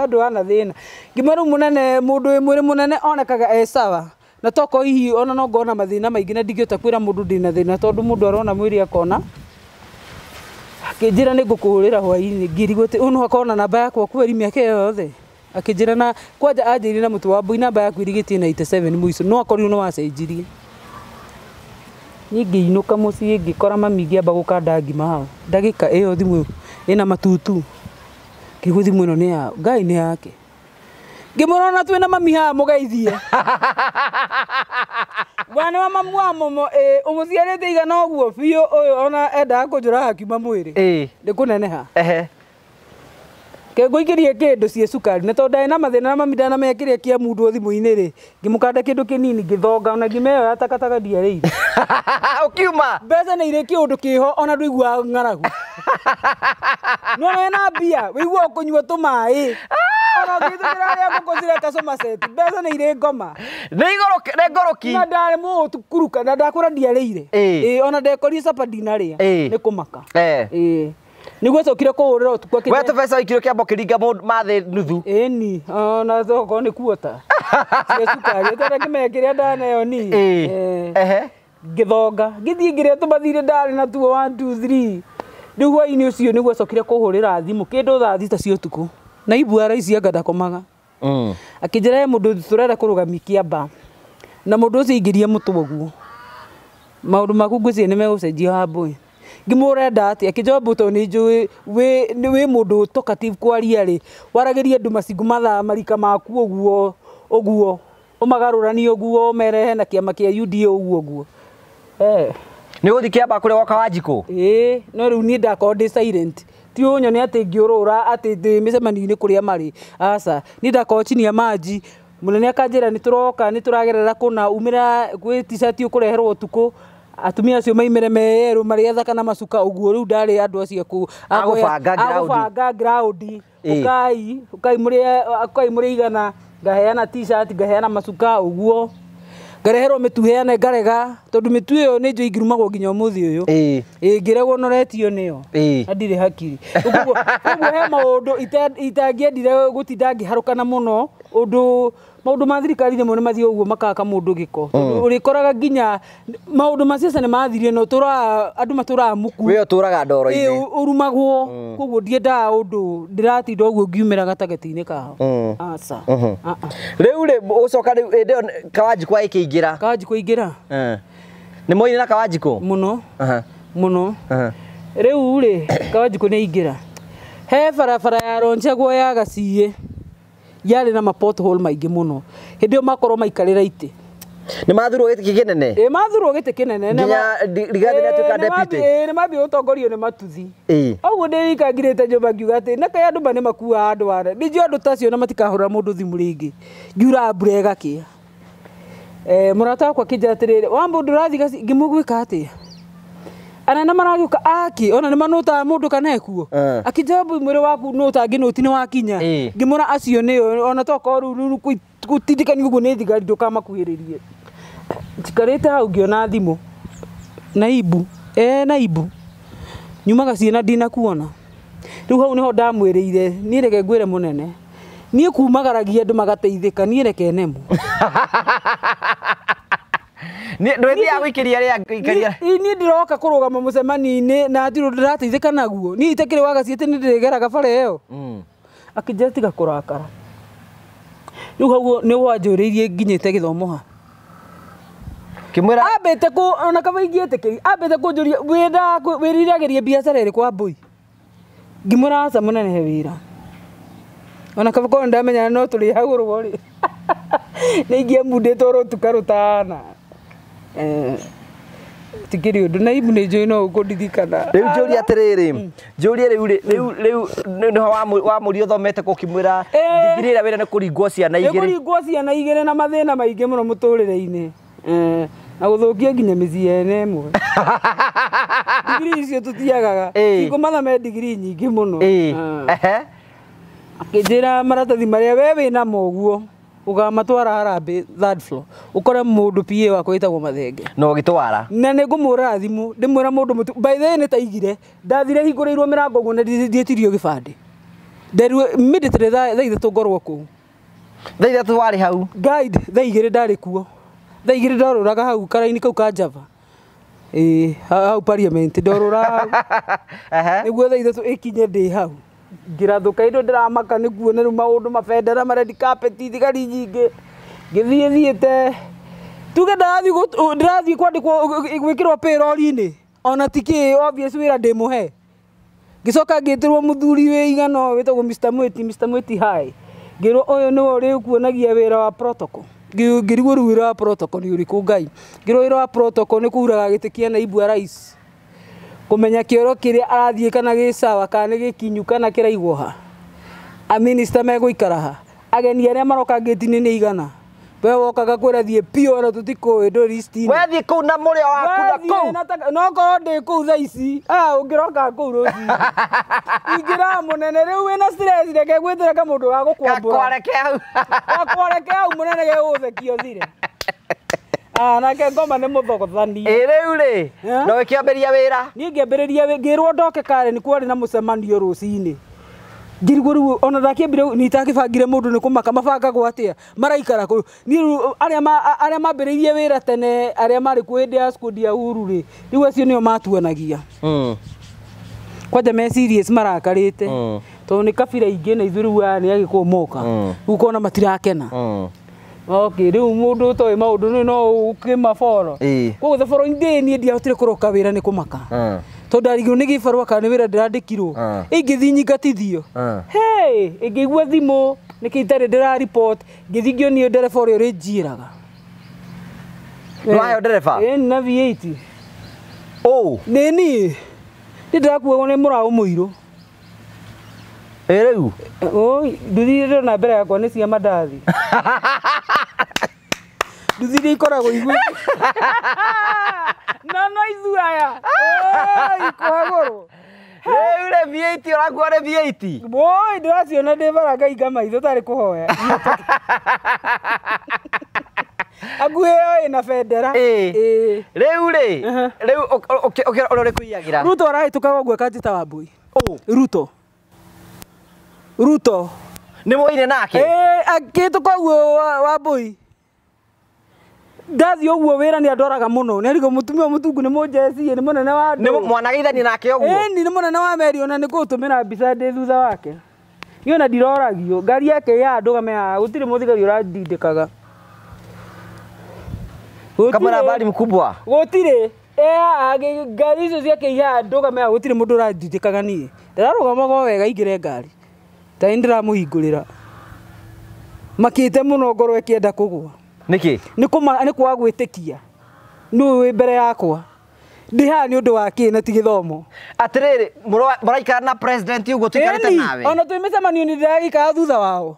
andũ ana thĩna ngimana rĩu mũnene mũndũ mwĩrĩ mũnene onekaga sawa na toko hihi ona no ngona mathĩna maingĩ na ndingĩhota kwĩra mũndũ ndĩna thĩna tondũ mũndũ arona mwĩrĩ akona akĩnjĩra nĩ ngũkũhũrĩra hwaĩ-inĩ ngĩrigwo ũno akona namba yakwa kweri mĩaka ĩyo yothe akĩnjĩra na kwanja anjĩrire na mũtu wa Wambui namba yaku ĩrigĩtie 97 mũico no akorirwo no wacenjirie niĩ ngĩinũka mũciĩ ngĩkora mami ngĩamba gũkanda ngima hau ndagĩka ĩyo thimũ ĩna matutu ngĩigua thimũ ĩno nĩ ya Ngai nĩ yake ngĩmũrona twĩna mami haha mũgeithie mwana wa mamu wa momo ũmũciarĩte igana ũguo biũ ũyũ ona endaga kũnjũra hakiuma mwĩrĩ ndĩkũneneha ngũingĩrie kĩndũ cie cukari na tondũ ndarĩ na mathĩna na mami ndanamekĩria kĩa mundu thimũ-inĩ rĩ ngĩmũkanda kĩndũ kĩnini ngĩthonga na ngima ĩyo yatakataga ndiarĩire ũkiuma mbeca nĩ irĩ kĩũndũ kĩho ona ndũiguaga ng'aragu no wena mbia wĩigua ũkũnyua tũmaĩ ona ũngĩthũkĩra arĩa ngũkũ cireka somaceti mbeca nĩ irĩ ngoma nĩ ngoroki na ndarĩ mũhũtu kuruka na ndakũra ndiarĩire ona ndekorire capa ndinarĩa nĩ kũmaka niguo cokire kũhũrĩra ũtukũ akĩnjĩra we tũbeca ikiro kĩamba ũkĩringa mathĩ nuthu ĩni ona thoko nĩ kuota cia cukari tondũ ngĩmenya kĩrĩa ndaneo ni ngĩthonga ngĩthiĩ ngĩrĩa tũmathirĩ ndarĩ na tuo 1 2 3 rĩu hwaĩ-inĩ ũcio nĩguo cokire kũhũrĩra thimũ kĩndũ thaa thita cia ũtukũ na ibu wa rais anga ndakomaga akĩnjĩra he mũndũ tũrenda kũrũgamia kĩamba na mũndũ ũcio aingĩrie mũtwe ũguo maũndũ maku ngwĩciria nĩ megũcenjia Wambui ngĩmũrenda atĩ akĩnjamba to nĩ njũĩ wĩ mũndũ talkative kwaria rĩ waragĩria andũ macingu mathaa marika maku ũguo ũmagarũrani ũguo merehe na kĩama kĩa UDA ũguo nĩ gũthiĩ kĩamba kũrĩa gwa Wanjikũ no rĩu niĩ ndakorwo ndĩ silent ti ũnyone atĩ ngĩũrũra atĩ ndĩ mĩcemanio-inĩ kũrĩa marĩ aca niĩ ndakorwo chini ya maji mũnene akanjĩra nĩ tũroka nĩ tũragerera kũna umĩra gwĩ t-shirt ũkũreherwo ũtukũ atumia acio maimere merũ marĩ athaka na macuka ũguo rĩu ndarĩ andũ acio agũbanga ground ũkai mũrĩ igana ngaheana t-shirt ngaheana macuka ũguo ngareherwo mĩtu heane ngarega tondũ mĩtu ĩyo nĩ njũ ingĩrumagwo nginya ũmũthĩ ũyũ ngĩregwo noretio nĩyo na ndirĩ hakiri ũguo he maũndũ itangĩendire gũtinda ngĩharũkana mũno maũndũ ma thirikari rĩmwe nĩ mathiĩ ũguo makaka mũndũ gĩko ũrĩkoraga nginya maũndũ ma ciaca nĩ mathirie no andũ matũraga muku wĩ ũtũraga ndoro-inĩ ũrumagwo koguo ndiendaga ũndũ ndĩratinda ũguo ngiumĩra gatagatĩ-inĩ kao aca rĩu rĩ ũcoka rĩu ĩndĩyo Kawanjikũ agĩkĩingĩra Kawanjikũ nĩ moine na Kawanjikũ mũno rĩu rĩ Kawanjikũ nĩ aingĩra he barabara ya Ronchagwo ya Gaciĩ yarĩ na pothole maingĩ mũno hĩndĩ ĩyo makorwo maikarĩra itĩ nĩ mathurwo gĩtĩ kĩnene mathurwo gĩtĩ kĩnene nginya Rigathĩ nĩ atuĩka deputy nĩ mambia ũtongorio nĩ matuthi ũguo ndĩrikangirĩte nyũmba ngiuga atĩ na kaĩ andũ nĩ makuaga andũ ara nĩnjũĩ andũ tacio na matikahũra mũndũ thimũ rĩngĩ ngiura mbura ĩgakĩa mũrata wakwa akĩnjĩra atĩrĩrĩ Wambui ndũrathiĩ Gaciĩ ngĩmũgwĩka atĩa anene maragĩũka ona nĩ manũtaga mũndũ kana ekuo akĩnjĩra Wambui mwĩrĩ waku nũtangĩnũti nĩ wakinya ngĩmũra acio nĩo ona tokorwo rĩu gũtindĩkani ũguo nĩ thigari ndũkamakuhĩrĩrie njikarĩte hau ngĩona thimũ naibu nyumaga ciĩna ndinakuona rĩu hau nĩho ndamwĩrĩire niĩ reke ngwĩre mũnene niĩ kumagaragia andũ magateithĩka niĩ reke nemu Ndwĩthi ya gũikĩria rĩa ikaria. Ni ndiroka kũrũgama mũcemanio-inĩ na ndirũ ndĩrateithĩka naguo. Ni itekĩrĩ wagaci atĩ nĩ ndĩrĩgeraga bara ĩyo. Akĩnjĩra tiga kũrakara. Rĩu hau nĩ wanjũrĩirie nginyĩte gĩthomo ha. Kimwĩra ambĩte kũ ona kaba ingĩetĩkĩri ambĩte kũnjũria wĩriragĩria biacara ĩrĩ kwa mbũi. Ngĩmwĩra aca mũnenehe wĩra. Ona kaba korwo ndamenya no tũrĩhagũrwo rĩ. Nĩ ingĩamundĩtwo rũtuka rũtana. Tikĩrĩ ũndũ na ibu nĩ njũĩ no ũkũndirikana. Rĩu njũria atĩrĩrĩ, njũria rĩu nĩho wamũria ũthomete kũ ũkĩmwĩra ndigiri ĩrĩa wĩra nĩ kũringwo ciana igĩrĩ. Kũringwo ciana igĩrĩ na mathĩna maingĩ mũno mũtũrĩre-inĩ. Na gũthũkia nginya mĩciĩ ene ĩmwe. Ndigiri icio tũtiagaga. Ingĩmatha me ndigiri nyingĩ mũno. Akĩnjĩra maratathi marĩa we wĩna moguo ũgamatwara harambĩ third floor ũkore mũndũ PA wako wĩtagwo Mathenge. No gĩtwara. Na nĩ ngũmũra thimũ ndĩmwĩra mũndũ by the way nĩ taigire ndathire hingũrĩirwo mĩrango ũguo na ndietirio gĩbandĩ. Nderirwo immediately thaa ithatũ ngorwo kũu. Thaa ithatũ warĩ hau. Guide thaa igĩrĩ ndarĩ kuo. Thaa igĩrĩ ndorũraga hau kara-inĩ kau ka Java. Hau parliament ndorũra hau. Nĩguo thaa ithatũ ĩkinye ndĩ hau. Ngĩrathũka indo ndĩramaka nĩkuona rĩu maũndũ mabendera marendi carpet thigari nyingĩ. Ngĩthiĩte tuge ndĩrathiĩ kwandĩkwo gwĩkĩrwo payroll-inĩ ona tikĩ obvious wĩra ndĩmũhe. Ngĩcoka ngĩtĩrwo mũthuri wĩigana wĩtagwo Mr. Mwĩti hi. Ngĩrwo ũyũ nĩwe ũrĩkuonagia wĩra wa protocol. Ngĩrigwo rĩu wĩra wa protocol nĩ ũrĩkũ Ngai. Ngĩrwo wĩra wa protocol nĩ kuraga gĩtĩ kĩa naibu wa rais. Kũmenya kĩoro kĩrĩa arathiĩ kana gĩ sawa kana nĩ gĩkinyu kana kĩraigwo ha. A minister megũikara ha. Ageni arĩa maroka ngĩti-inĩ nĩ igana. We wokaga kwĩra thiĩ pio na tũtikũĩ ndũ list-inĩ. Wethiĩ kũu na mũrĩa waku na kũu. No korwo ndĩ kũu thaa ici. Ũngĩroka kũu rũcinĩ. Ingĩra mũnene rĩu wĩna stress reke gwĩtĩra kamũndũ ga gũkwambũra. Gakwareke hau. Gakwareke hau mũnene gegũgũthekia ũthire. Nake ngoma nĩ mũthogothani. Rĩu rĩ no ĩkĩambĩria wĩra. Niĩ ngĩambĩrĩria ngĩrwo ndoke Karen kwarĩ na mũcemanio rũcinĩ. Ngĩrigwo rĩu ona ndakĩambire nĩ itakĩbangire mũndũ nĩ kũmaka mabangagwo atĩa maraikara kũu. Niĩ arĩa mambĩrĩirie wĩra tene arĩa marĩ kuo hĩndĩ ya squad ya Uhuru rĩ rĩu acio nĩo matuanagia. Kwanja me serious marakarĩte. Tondũ nĩ kabira ingĩ na ithuĩ rĩu nĩ agĩkũũ moka. Rĩu kona matirakena. Okay, rĩu mũndũ ũtoĩ maũndũ no ũkĩmaboro. Koguo thabarũ-inĩ niĩ ndiahotire kũroka wĩra nĩ kũmaka. Tondũ ndarigirwo nĩ gĩbarũa kana nĩ wĩra ndĩrandĩkirwo. Ingĩthiĩ nyingatithio. Ingĩigua thimũ nĩkĩ itarĩ ndĩra report ngĩthiĩ ngĩonio ndereba ũrĩa ũrĩnjiĩraga. Nĩwaheo ndereba? Na V8. Nĩ niĩ. Ndĩrakuagwo nĩ mũraũ mũirũ. Rĩu nduthi na mbere yakwa nĩ cia mandathi. Nduthi nĩ ikoragwo igwĩte. No ithuaya. Ikwagũrwo. Rĩu rĩ V8 ũrakuo nĩ V8. Ndĩraciona ndĩ bara ngainga maitho tarĩ kũhoya. Aguĩ ĩyo ĩna bendera. Rĩu rĩ rĩu ũrĩkũiagĩra. Ruto arahĩtũkaga ũguo kanjĩta Wambui. Ruto. Nĩ mũine nake? Akĩhĩtũka ũguo Wambui. Ndathiĩ ũguo wĩra nĩ andoraga mũno. Nĩ arigwo mũtumia mũtungu nĩ mũnjeci nĩ mũnene wa andũ. Nĩ mwanageithania nake ũguo? Nĩ mũnene wa meri ona nĩ kũtũmĩra mbica ndĩ thutha wake. Niĩ ona ndiroragio. Ngari yake ya ndũgame haha gũtirĩ mũthigari ũrandindĩkaga. Kamera bali mkubwa. Gũtirĩ. Ngari icio ciake ya ndũgame haha gũtirĩ mũndũ ũrandindĩkaga niĩ. Ndĩrarũgamaga wega ingĩre ngari. Ta ndiramũhingũrĩra. Makĩte mũno ngoro ĩkĩenda kũgũa. Nĩkĩ? Nĩ kwaga gwĩtĩkia. Nũũ wĩ mbere yakwa. Ndĩ haha nĩ ũndũ wa kĩ na ti gĩthomo. Atĩrĩrĩ mũraikara na president ũguo tũikarĩte nawe? Ona twĩ mĩcemanio-inĩ ndĩraikara thutha wao.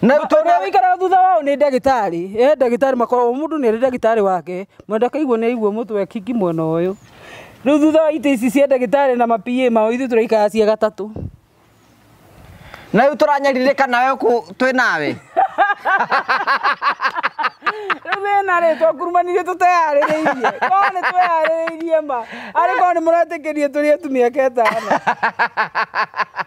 Na tondũ wĩikara thutha wao nĩ ndagĩtarĩ. Ndagĩtarĩ makoragwo mũndũ nĩ arĩ ndagĩtarĩ wake. Mwenda kaigua nĩ aigua mũtwe kiki mwena ũyũ. Rĩu thutha wa itĩ ici cia ndagĩtarĩ na ma-PA mao ithuĩ tũraikara cia gatatũ. Na rĩu tũranyarirĩka nawe twĩ nawe. Rĩu thĩna rĩ twakurumanire tũteharĩrĩirie. Korwo nĩ twĩharĩrĩirie ma. Arĩ korwo nĩ mũretĩkĩrie tũrĩ atumia ketana.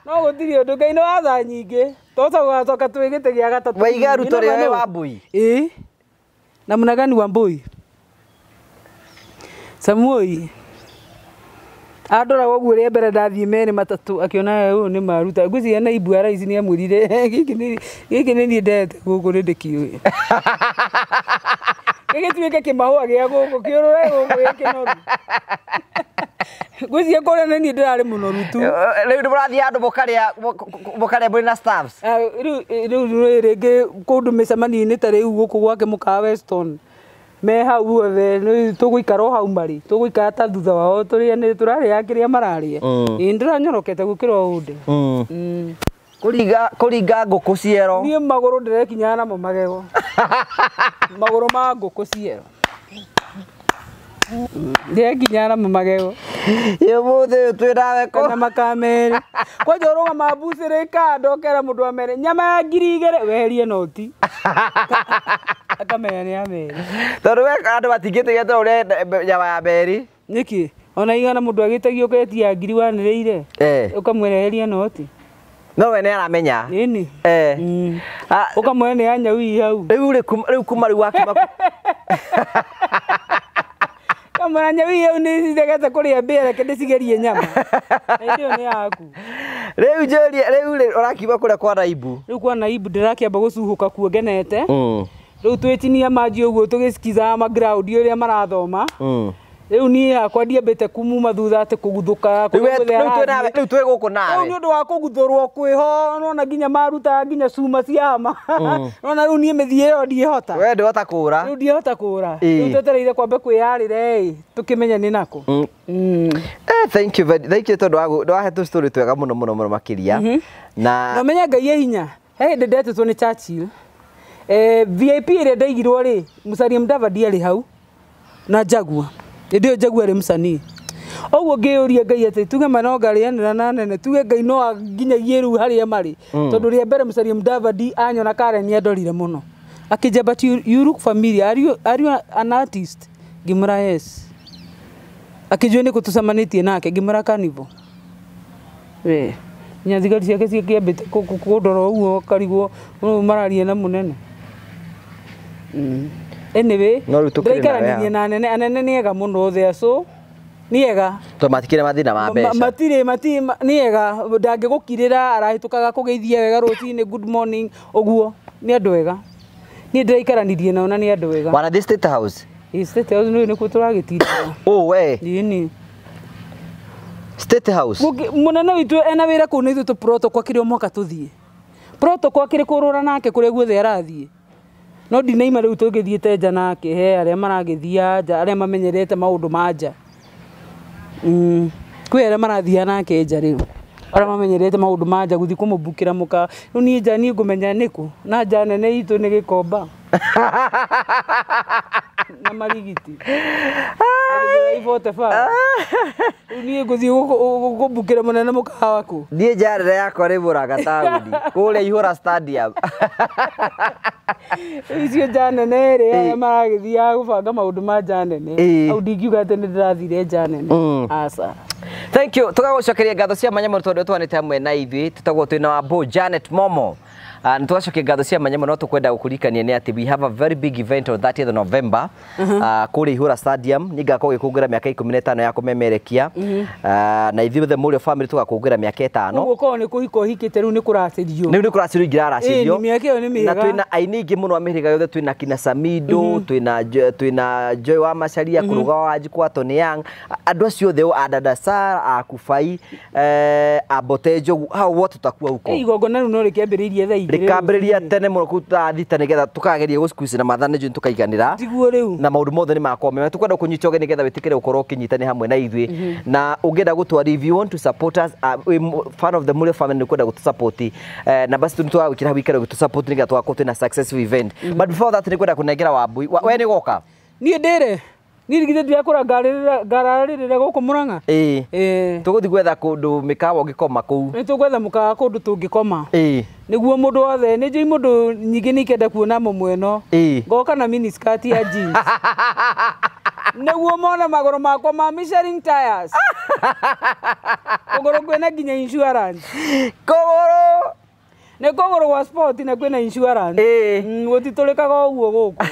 No gũtirĩ ũndũ Ngai nĩ watha nyingĩ. Tũcoka twĩ gĩtĩ gĩa gatatũ. Waiga Ruto rĩwe Wambui? namna gani Wambui? Samuoi adora woguo ria mbere ndathie mere matatu akiona uyu ni maruta ngwiciria na ibuara ici ni amwirire giki ni ndete guku ni ndikiui gigituike kimahua gia guku kiurure guku gikinoru ngwiciria kore ni ndirari munoru tu riu ndurathie andu mukaria muri na staffs riu ringi kundu micemani-ini ta riu guku gwake mukawa Weston me hau othe ni tuguikara hau mari tuguikara ta thutha wao turia turaria kiria mararia ndiranyorokete gukira unde kuringa nguku ciero nie maguru ndirekinya namo magego maguru ma nguku ciero ndirekinya namo magego muthe twirawe ko kana makamere kwa njoroga mabucirika ndokera mundu amere nyama ya 2,000 weherie noti akamenya ni amere tondu we andu batingitigia ure nyama ya meri niki ona igana mundu agitagio ketia 1,000 waniriire ukamwereheria noti no we ne aramenya nini ukamwene ni anyawi hau riu kuma riu wakima kama nyawi hau ni cigete kuria mbere kende cigerie nyama ndio ni yaku riu jeria riu urakiba kuria kwa naibu riu kwa naibu ndirakiamba gucuhuka kuongenete riu twitinia maji uguo tugicikiza ma ground uria marathoma riu ni akwa ndiambite kumuma thutha ati kuguthuka riu twi guku nawe ni undu wa kuguthurwo kwiho nona nginya maruta nginya cuma ciama nona riu ni mithie yo ndihota we ndihota kura riu ndihota kura riu twetereire kwambe kwiyarire tukimenya ni nako thank you tondu wahe tu story twega muno makiria na menya Ngai hinya he ndetwo ni Churchill VIP ire ndaigirwo ri Musalia Mudavadi ari hau na Jagua ndio Jagua ri msanii oguo ngiuria Ngai ati tuge manongarianira na nene tuge Ngai no nginyagie riu haria mari tondu ria mbere Musalia Mudavadi anyona Karen ndorire muno akija but you look familiar are you an artist ngimura yes akijua ni kutusamanitie nake ngimura Carnival we nyathigari ciake cikiambite kudora uguo karigwo mararia na munene anyway ndaikaranirie na anene niega muno thea so niega to matikire mathina ma mbeca matire niega ndangigukirira arahitukaga kugeithia wega rutini good morning uguo ni andu wega ni ndaikaranirie na ni andu wega wana this state house state house ni ku turagitira we ni state house munene witu ena wira ku ni tu protocol kiri moka tuthie protocol kiri kurura nake kuri guothe arathie no dinaima riu tugithiete nja nake he aria maragithia nja aria mamenyerete maundu manja kwi aria marathia nake nja riu aria mamenyerete maundu manja guthi kumubukira muka riu ni nja ni ngumenya niku na nja nene itu ni gikomba na marigiti ivote fa ni guthi gubukira munene muka waku nie njarire yakwa ri buraga tauni kuria ihura stadium icio nja nene ri maragithia gubanga maundu ma nja nene au ndingiuga ati ni ndirathire nja nene asa thank you tugagucokeria ngatho cia manyamo tondu twanite hamwe na ithui tutagwo twina Wambui Janet Momo nitwacokia ngatho cia manyamo no tukwenda gukurikania ni ati we have a very big event on 30th November kuri ihura stadium ningakorwo gikungura miaka 15 ya kumemerekia na ithui the Murio family tugakungura miaka 5 uguo ko ni kuhiko hikite riu ni kuracirio ni kuracirio ingiraracirio ni miaka iyo ni miega na twina aini ingi muno amiriga yothe twina kina Samido twina Joy wa Macharia kuruga wa Jikwa Tony Young andu acio the Adadasar Akufai Abotejo hao wote tutakuwa huko igongona riu no rikiambiririe thaa rikambiriria tene muno kuta thita nigetha tukageria gusqueeze na mathane ju tukaiganira tiguo riu na maundu mothe ni makome tukwenda kunyita ogeni nigetha witikire ukorwo kinyitane hamwe na ithui na ungenda gutwa if you want to support us fan of the Murio family nikwenda gutusupport na basi tunitwa wikira wikira gutusupport nigetha twako twina successful event but before that nikwenda kunengera Wambui we ni goka ni ndire ni rigithe ndiakora ngararire guku Murang'a tuguthi gwetha kundu mikawa ngikoma kuu ni tugwetha mukawa kundu tungikoma niguo mundu othe ni njui mundu nyingi ni kenda kuona mumweno ngoka na mini skirt ya jeans niguo mona magoro makwa ma Michelin tires kugoro kwena nginya insurance kugoro ne kogoro wa sport na kwena insurance gutitulikaga uguo guku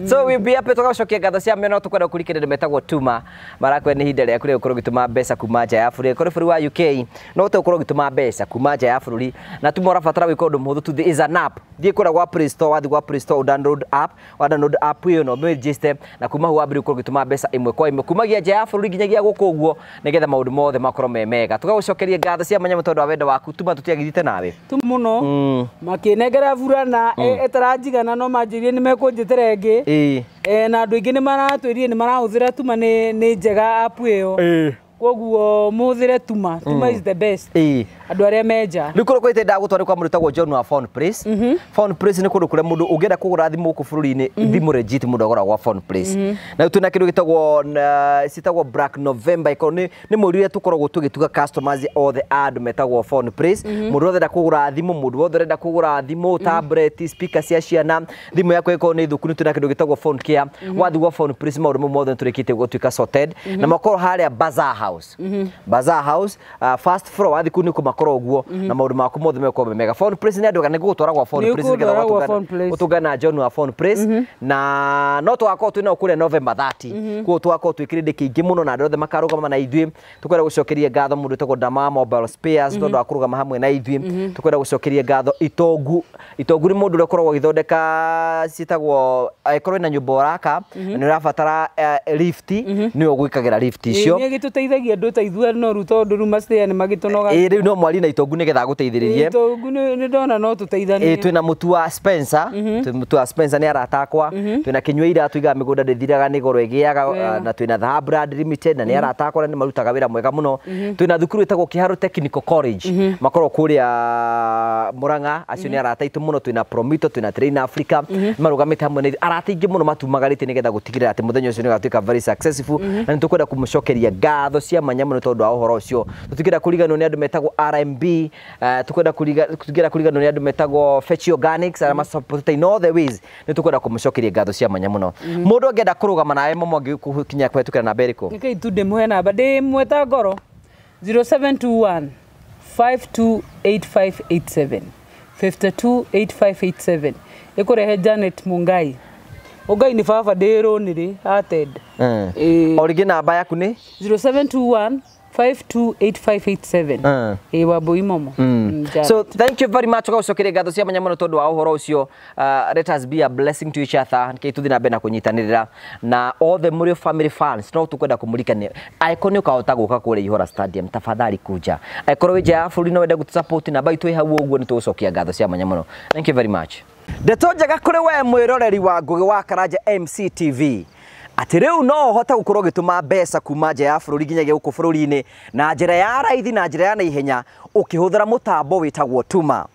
so we be up tugacokia ngatho cia meno tukwenda kurikirira metagwo Tuma marakwe ni hinda ria kuri ukorwo gituma mbeca kuma nja ya bũrũri kuri bũrũri wa UK no tukorwo gituma mbeca kuma nja ya bũrũri na Tuma ũrabatara gwĩka ũndũ mũhũthũ tu there is an app thiĩ kũrĩa gwa Play Store wathi gwa Play Store download app ĩyo no register na kuma hau wambere ukorwo gituma mbeca imwe kwa imwe kumagia nja ya bũrũri nginyagia gũkũ ũguo nigetha maũndũ mothe makorwo me mega tugagucokeria ngatho cia manyamũ tondũ wa wendo waku Tuma tũtiagithite nawe tu muno makinengera burana etaranjigana no manjirie ni mekunjitira ngi na andu ingi ni maratwirie ni marahuthira Tuma ni njega app iyo koguo muthire Tuma is the best andu aria menja nikuru kwite ndagutware kwa murutagwo John wa Phone Place Phone Place ni kundu kuria mundu ungienda kugura thimu ku bururi-ini thimu legit mundu agura gwa Phone Place na tuna kindu gitagwo sitagwo Black November iko ni mweri uria tukoragwo tugituga customers all the ad metagwo Phone Place mundu othe nda kugura thimu mundu othe nda kugura thimu tablet speaker cia ciana thimu yako iko ni thuku ni tuna kindu gitagwo Phone Care wathi gwa Phone Place maundu mothe turikite gutuika sorted na makoro haria Bazaar House Bazaar House first floor wathi kuni kumakoro guo na maundu maku mothe meko mega Phone Place ni andu kana gutwara gwa Phone Place nigetha watu utugana John wa Phone Place na no twako twina kule November 30 kuo twako twikirinde kingi muno na andu othe makarugama na ithui tukwenda gucokeria ngatho mundu tagwo Dama Mobile Spares tondu akurugama hamwe na ithui tukwenda gucokeria ngatho Itongu ni mundu ule korwo githondeka citagwo ikorwo na nyumba uraka ni urabatara lift ni ugwikagira lift icio ni gituteithagia andu ta ithua no ruto ndu rumastea ni magitunoga riu no mwari na Itongu nigetha guteithiririe Itongu ni ndona no tuteithanie twina mutu wa Spencer mutu wa Spencer ni aratakwa twina kinywa ira tuiga migunda ndithiraga ni goro igiaga na twina The Brand Limited na ni aratakwa na ni marutaga wira mwega muno twina thukuru itagwo Kiharu Technical College makoro kuria Muranga acio ni arataitu muno twina Promito twina Train Africa marugamite hamwe ni arataingi muno matumagarite nigetha gutigirira ati muthenya ucio ni gatuika very successful na ni tukwenda kumucokeria ngatho cia manya muno tondu wa uhoro ucio tutikira kuriganwo ni andu metagwo RMB tukwenda kuriganwo ni andu metagwo Fetch Organics ara support in all the ways ni tukwenda kumucokeria ngatho cia manya muno mundu angenda kurugama nawe momo ngikinya kwetukira na beriko niki tu demwe namba de mweta ngoro 0721 528587 528587 ikurehe Janet Mungai Ogai ni baba ndiro niri ated origi namba yaku ni 0721 528587 wabo imomo so thank you very much gucokeria ngatho cia manyamono tondu wa uhoro ucio let us be a blessing to each other nke tuthi na bena kunyitanirira na all the Murio family fans no tukwenda kumurikania icon ukahota guka kure Ihora Stadium tafadhali kuja ikorwo nja buri no wenda gutusupport na baitu hau uguo ni tugucokia ngatho cia manyamono thank you very much ndeto njega kuri we mwiroreri wa Ngugi wa Karanja MCTV ati riu no hota gukorwo gituma mbeca kuma nja ya bũrũri nginyagia guku bũrũri-ini na njira ya raithi na njira ya naihenya ukihuthira mutambo witagwo Tuma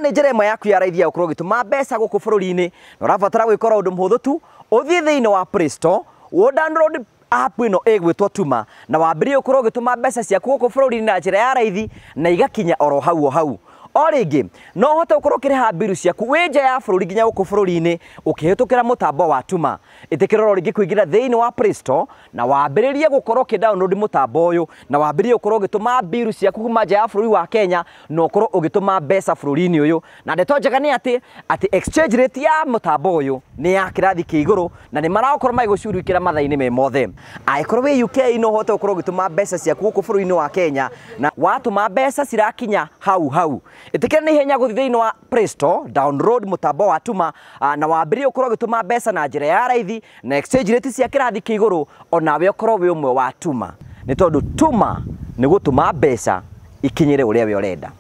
ni njira imwe yaku ya raithi ya gukorwo gituma mbeca guku bũrũri-ini na urabatara gwikora undu muhuthu tu uthie thiini wa Play Store download app ino igwitwo Tuma na wambirie gukorwo gituma mbeca ciaku guku bũrũri-ini na njira ya raithi na igakinya oro hau o ringi no hote ukorwo kiriha biru ciaku wi nja ya bũrũri nginya guku bũrũri-ini ukihitukira mutambo wa Tuma itikira ro ringi kuingira thiini wa Play Store na wambiririe gukorwo download mutambo uyu na wambiririe gukorwo gituma biru ciaku kuma nja ya bũrũri wa Kenya no ukorwo ugituma mbeca bũrũri-ini uyu na ndeto njega ni ati exchange rate ya mutambo uyu ni ya kirathi ki iguru na ni marakorwo magigucurukira mathaini me mothe aikorwo wi UK no hote ukorwo gituma mbeca ciaku guku bũrũri-ini wa Kenya na watuma mbeca cirakinya hau itikira ni henya guthi thiini wa Play Store download mutambo wa Tuma na wambirie ukorwo gituma mbeca na njira ya raithi na exchange rate cia kirathi ki iguru onawe ukorwo wi umwe wa Tuma ni tondu Tuma ni gutuma mbeca ikinyire uria we urenda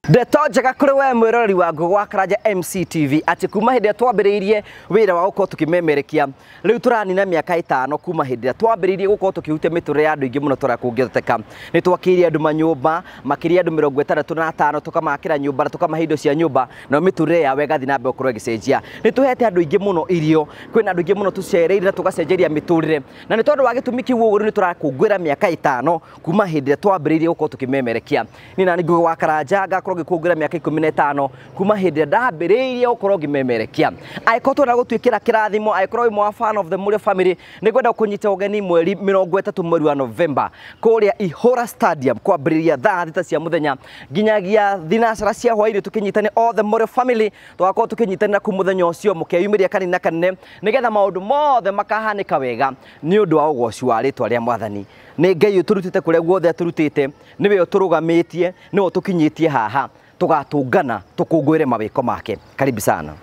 Ndeto njega kuri we mwiroreri wa Ngugi wa Karanja MCTV ati kuma hindi twambiriirie wira wa gukorwo tukimemerekia riu turanina miaka 5 kuma hindi twambiriirie gukorwo tukihutia miture ya andu ingi muno tora kungitheka ni twakiria andu manyumba makiria andu 65 tukamakira nyumba na tukamahe indo cia nyumba na miture ya wega thina be ukorwo gicenjia ni tuhete andu ingi muno irio kwina andu ingi muno tucereire na tugacenjeria miturire na ni tondu wa gitumi kiu uguo ni turakungwira miaka 5 kuma hindi twambiriirie gukorwo tukimemerekia ni nani Ngugi wa Karanja ngakorwo ngikungura miaka 15 kuma hindi ndambiriirie gukorwo ngimemerekia aikorwo twena gutwikira kirathimo aikorwo imwe fan of the Murio family ni gwenda kunyita ugeni mweri 30 mweri wa November kuria Ihura Stadium kwambiriria thaa 6 cia muthenya nginyagia thinacara cia hwaini tukinyitane all the Murio family twakorwo tukinyitanira ku muthenya ucio mukeyumiria kanina kanene nigetha maundu mothe makahanika wega ni undu wa ugoci wa ritwa ria Mwathani ni Ngai uturutite kuria guothe aturutite niwe uturugamitie niwe tukinyitie haha tugatungana tukungwire mawiko make karibu sana.